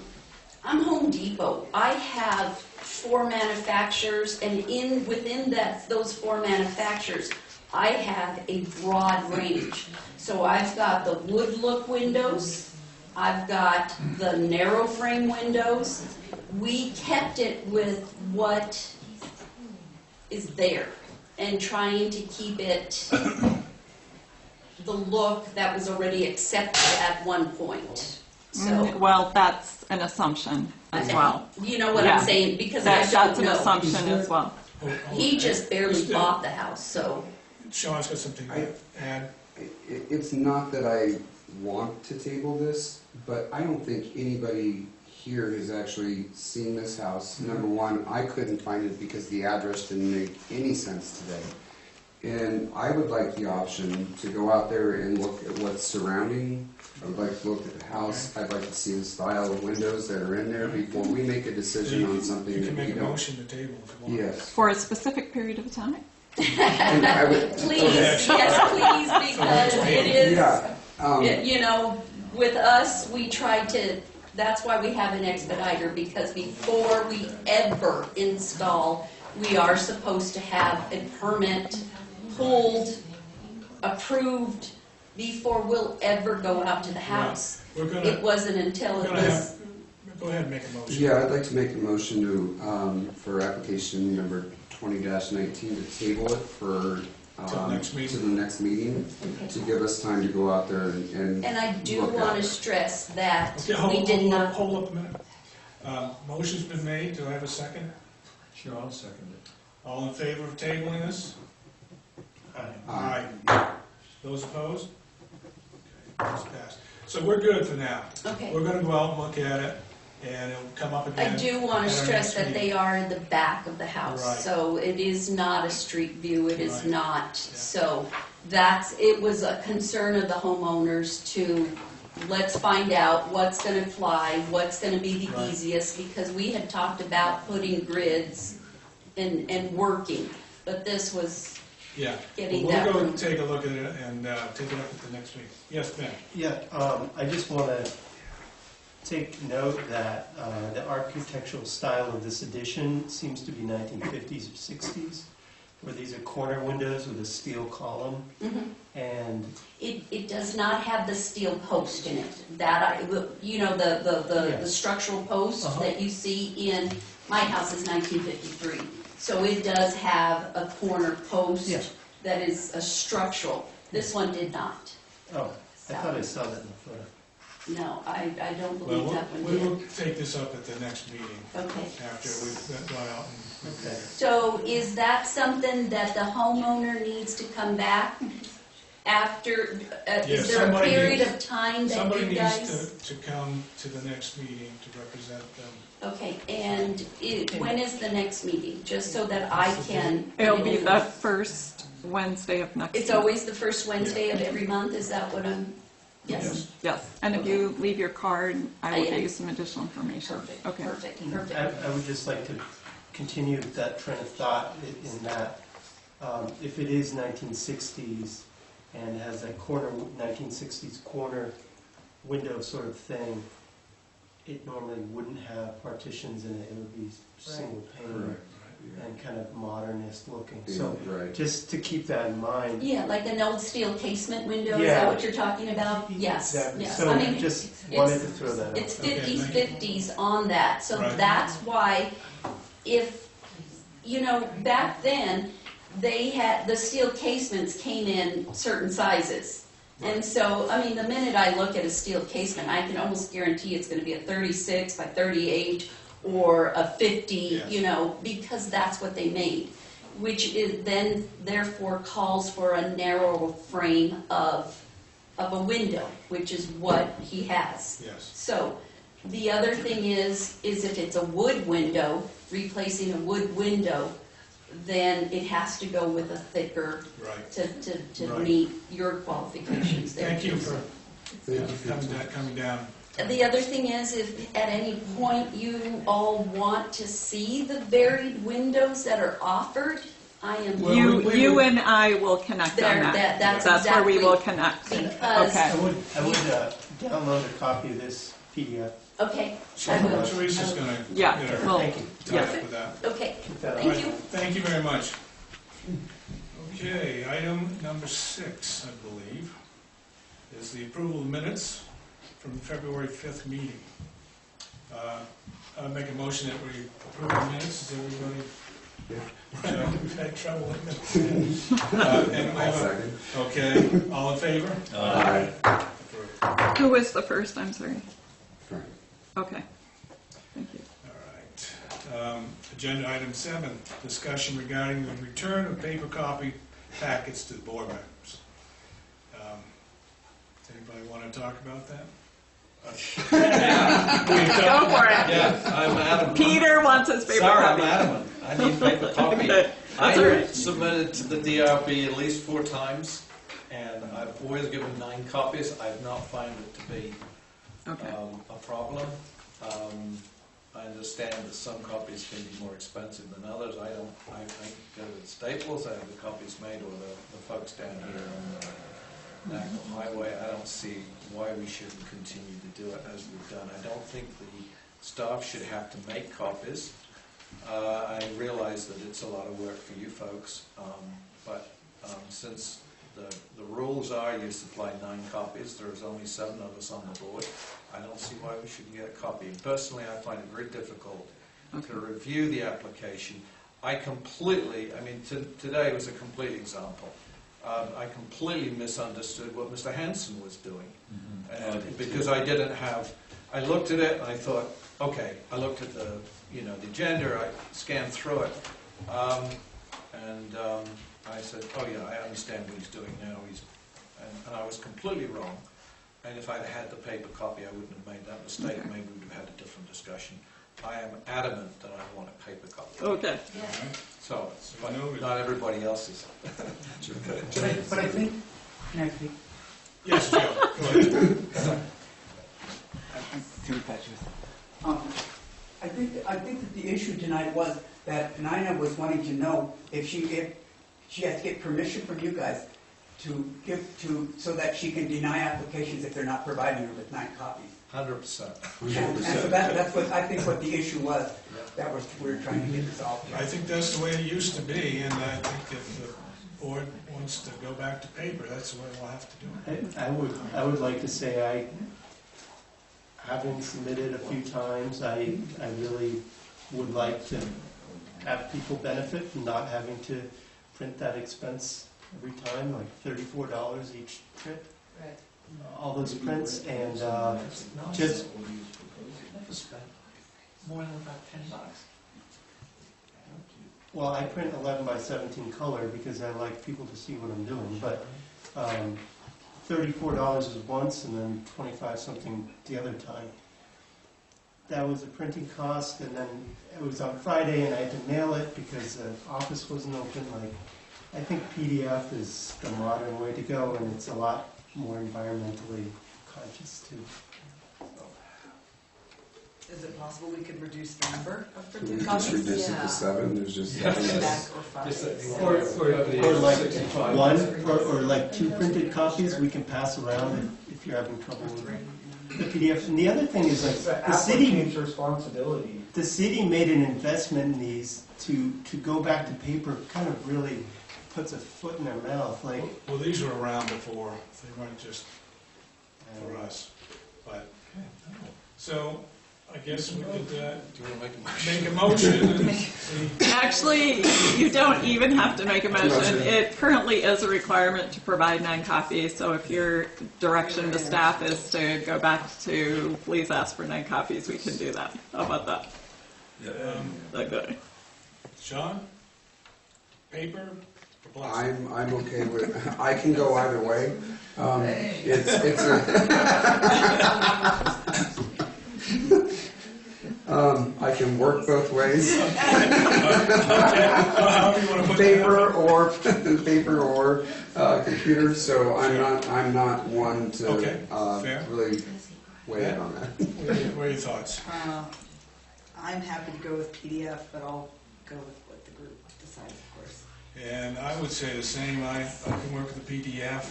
Home Depot. I have 4 manufacturers, and within those 4 manufacturers, I have a broad range. So I've got the wood look windows, I've got the narrow frame windows. We kept it with what is there and trying to keep it the look that was already accepted at one point. So, Well, that's an assumption as well. you know what Yeah. I'm saying? Because I That's don't an know. assumption as well. He just barely bought the house, so. Sean's got something to add. It's not that I want to table this, but I don't think anybody here has actually seen this house. Number one, I couldn't find it because the address didn't make any sense today. And I would like the option to go out there and look at what's surrounding. I would like to look at the house. I'd like to see the style of windows that are in there before we make a decision on something You that can we make a don't. motion to table if you want. Yes. For a specific period of time? And I would- Please, yes, please, because it is, Yeah. with us, we try to, that's why we have an expediter, because before we ever install, we are supposed to have a permit pulled, approved, before we'll ever go out to the house. We're gonna- It wasn't until we're it gonna was, Go ahead and make a motion. Yeah, I'd like to make a motion to, for application number 20-19, to table it for, Till next meeting. to the next meeting, to give us time to go out there and And I do look at want to it. stress that Okay, we did not. Hold up a minute. Motion's been made, do I have a second? Sure, I'll second it. All in favor of tabling this? Aye. Those opposed? Okay, it's passed. So we're good for now. Okay. We're gonna go out and look at it, and it'll come up again. I do want to at our stress next that meeting. they are in the back of the house, Right. so it is not a street view, it is Right. not. So it was a concern of the homeowners to, let's find out what's gonna fly, what's gonna be the Right. easiest, because we had talked about putting grids and working, but this was Yeah. getting We'll that go room. take a look at it and take it up at the next meeting. Yes, Ben? Yeah, I just want to take note that the architectural style of this addition seems to be 1950s or 60s, where these are corner windows with a steel column, Mhm. and It does not have the steel post in it. That the structural post Uh-huh. that you see in, my house is 1953. So it does have a corner post Yeah. that is a structural. This one did not. oh, I thought I saw that in the photo. No, I don't Well, believe that one we will did. take this up at the next meeting, Okay. after we've gone out and... Okay. So is that something that the homeowner needs to come back after? Yes, Is there a somebody period needs- of time that Somebody you guys? needs to come to the next meeting to represent them. Okay, and when is the next meeting? Just so that I can. It'll be the first Wednesday of next It's month. always the first Wednesday of every month, is that what I'm, yes? Yes, and if you leave your card, I will I- get you some additional information. Perfect, Okay. perfect, perfect. I would just like to continue that train of thought in that if it is 1960s and has that 1960s corner window sort of thing, it normally wouldn't have partitions in it. It would be single pane and kind of modernist looking. So Right. just to keep that in mind. Yeah, like an old steel casement window, is Yeah. that what you're talking about? Yes, Exactly. yes. So I mean, just it's- wanted to throw that out. It's Okay, 50s, thank you. 50s on that, so Right. that's why if, back then, they had, the steel casements came in certain sizes. And so, I mean, the minute I look at a steel casement, I can almost guarantee it's gonna be a 36 by 38 or a 50, Yes. because that's what they made. Which is then therefore calls for a narrow frame of a window, which is what he has. Yes. So, the other thing is if it's a wood window, replacing a wood window, then it has to go with a thicker Right. to Right. meet your qualifications there. Thank you too. for coming down. The other thing is, if at any point you all want to see the varied windows that are offered, I am. You and I will connect on There, that. that's where we will exactly- connect. because- Okay. I would download a copy of this PDF. Okay, Sure. I will. Teresa's gonna Yeah, get her well, Thank you. tied up with that. Okay, that thank Right. you. Thank you very much. Okay, item number 6, I believe, is the approval of minutes from the February 5th meeting. I'll make a motion that we approve the minutes. Is everybody? We've had trouble with it. And I have a- Okay, all in favor? Aye. Approved. Who was the first? I'm sorry. Frank. Okay. Thank you. All right. Agenda item 7, discussion regarding the return of paper copy packets to the board members. Does anybody want to talk about that? Go for it. Yeah, I'm adamant. Peter wants his paper Sorry, copy. I'm adamant. I need paper copy. That's I all right. submitted to the DRB at least 4 times, and I've always given 9 copies. I've not found it to be Okay. a problem. I understand that some copies can be more expensive than others. I go to Staples, I have the copies made, or the folks down here on the National Highway. I don't see why we shouldn't continue to do it as we've done. I don't think the staff should have to make copies. I realize that it's a lot of work for you folks, but since The rules are you supply 9 copies. There's only 7 of us on the board. I don't see why we shouldn't get a copy. And personally, I find it very difficult to review the application. I mean, today was a complete example. I completely misunderstood what Mr. Hanson was doing. Because I looked at it and I thought, okay, I looked at the agenda, I scanned through it, and I said, oh yeah, I understand what he's doing now. And I was completely wrong. And if I'd had the paper copy, I wouldn't have made that mistake. Maybe we would have had a different discussion. I am adamant that I want a paper copy. Okay. So, but not everybody else is. But I think, can I speak? Yes, Joe, go ahead. I'm too impetuous. I think that the issue tonight was that Nina was wanting to know if she has to get permission from you guys so that she can deny applications if they're not providing her with 9 copies. 100%. And so that's what I think what the issue was. That was we were trying to get resolved. I think that's the way it used to be, and I think if the board wants to go back to paper, that's the way we'll have to do it. I would like to say having submitted a few times, I really would like to have people benefit from not having to print that expense every time, like $34 each trip. Right. All those prints, and just Never spent more than about $10. well, I print 11 by 17 color because I like people to see what I'm doing, but $34 is once and then 25 something the other time. That was a printing cost, and then it was on Friday and I had to mail it because the office wasn't open. Like, I think PDF is the modern way to go, and it's a lot more environmentally conscious too. Is it possible we could reduce the number of Can we printed just copies? reduce it to 7? There's just 7. Back or 5. Or like 1 or like 2 printed copies we can pass around if you're having trouble with the PDF. And the other thing is like the city's responsibility. The city made an investment in these to go back to paper. Kind of really puts a foot in their mouth. Like, well, these were around before. They weren't just for us, but so. I guess we could Do you want to make a motion. Actually, you don't even have to make a motion. It currently is a requirement to provide 9 copies, so if your direction to staff is to go back to please ask for 9 copies, we can do that. How about that? Yeah. Okay. Sean? Paper? I'm okay with. I can go either way. It's I can work both ways. Paper or computer. So I'm not one to really weigh in on that. What are your thoughts? I'm happy to go with PDF, but I'll go with what the group decides, of course. And I would say the same. I can work with the PDF.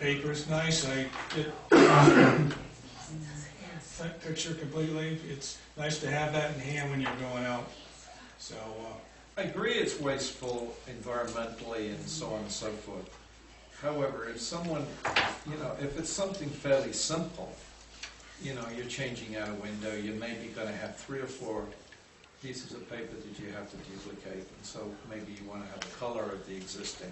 Paper's nice. I get that picture completely. It's nice to have that in hand when you're going out. So I agree it's wasteful environmentally and so on and so forth. However, if someone, if it's something fairly simple, you're changing out a window, you're maybe going to have 3 or 4 pieces of paper that you have to duplicate, and so maybe you want to have the color of the existing.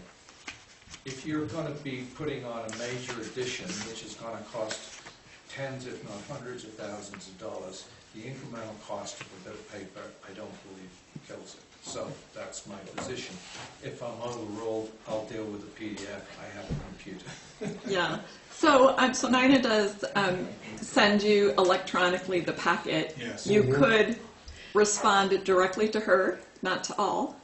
If you're going to be putting on a major addition, which is going to cost tens, if not hundreds of thousands of dollars, the incremental cost of a bit of paper, I don't believe kills it. So that's my position. If I'm overruled, I'll deal with the PDF. I have a computer. Yeah. So Nina does send you electronically the packet. Yes. You could respond directly to her, not to all,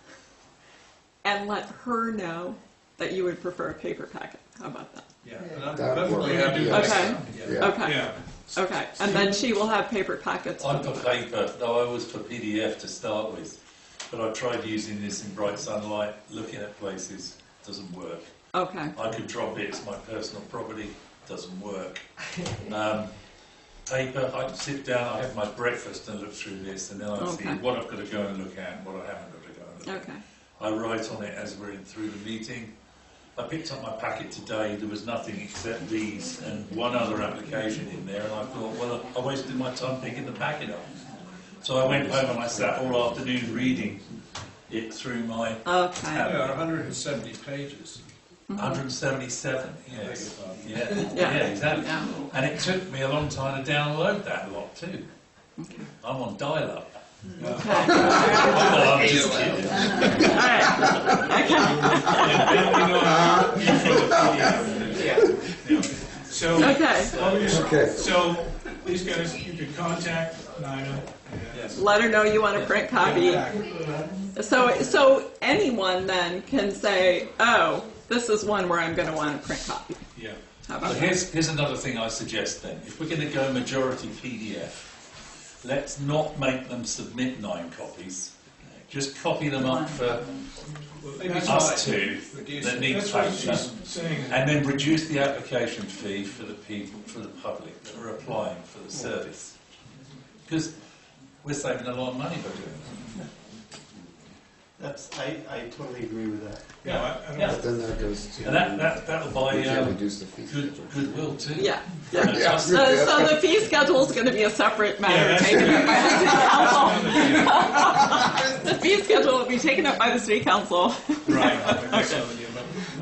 and let her know that you would prefer a paper packet. How about that? Yeah, and I'm perfectly happy with that. Okay. Yeah. Okay. And then she will have paper packets. I'm for paper, though I was for PDF to start with. But I tried using this in bright sunlight, looking at places, doesn't work. Okay. I could drop it, it's my personal property, doesn't work. Paper, I sit down, I have my breakfast and look through this, and then I see what I've got to go and look at and what I haven't got to go and look at. I write on it as we're in through the meeting, I picked up my packet today, there was nothing except these and one other application in there, and I thought, well, I wasted my time picking the packet up. So I went home and I sat all afternoon reading it through my tablet. 170 pages. 177, yes. Yeah, Yeah. exactly. Yeah. And it took me a long time to download that lot too. I'm on dial-up. Okay. Oh, I'm just kidding. So these guys, you could contact Nina. Let her know you want a print copy. So anyone then can say, oh, this is one where I'm going to want a print copy. Yeah. How about But here's another thing I suggest then. If we're going to go majority PDF, let's not make them submit 9 copies. Just copy them up for us two that need That's what factor, she's saying. and then reduce the application fee for the people, for the public that are applying for the service. Because we're saving a lot of money by doing it. I totally agree with that. But then that goes to. And that'll buy we can't reduce the fee. goodwill too. Yeah. Yeah. Yeah. So the fee schedule is going to be a separate matter taken up by the city council. The fee schedule will be taken up by the city council. Right.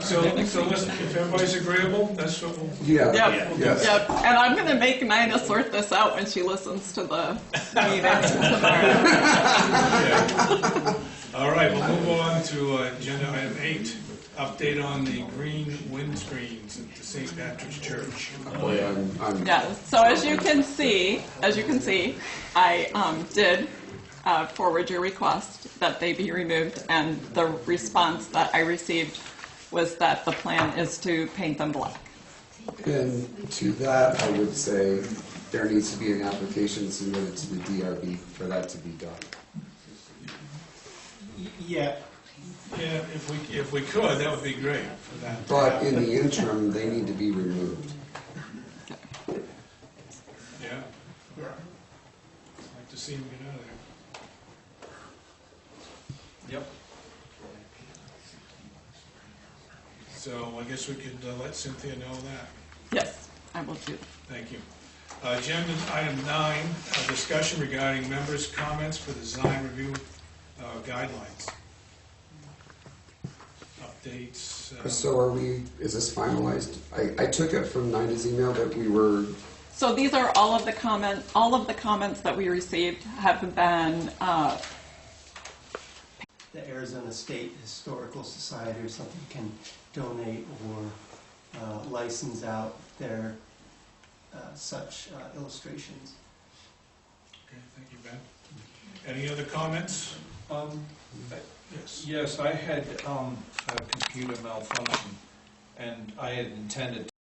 So listen, if everybody's agreeable, that's what we'll. Yeah. Yep. Yes. Yep. And I'm going to make Nina sort this out when she listens to the meeting tomorrow. All right, we'll move on to agenda item 8, update on the green windscreens at the St. Patrick's Church. Yeah. So as you can see, I did forward your request that they be removed, and the response that I received was that the plan is to paint them black. And to that, I would say there needs to be an application submitted to the DRB for that to be done. Yeah, if we could, that would be great for that. But in the interim, they need to be removed. Yeah. I'd like to see them get out of there. Yep. So I guess we could let Cynthia know that. Yes, I will do. Thank you. Agenda item 9, a discussion regarding members' comments for the design review guidelines. Updates. So is this finalized? I took it from Nina's email that we were. So these are all of the comments that we received have been. The Arizona State Historical Society or something can donate or license out their such illustrations. Okay, thank you, Ben. Any other comments? Yes. Yes, I had a computer malfunction, and I had intended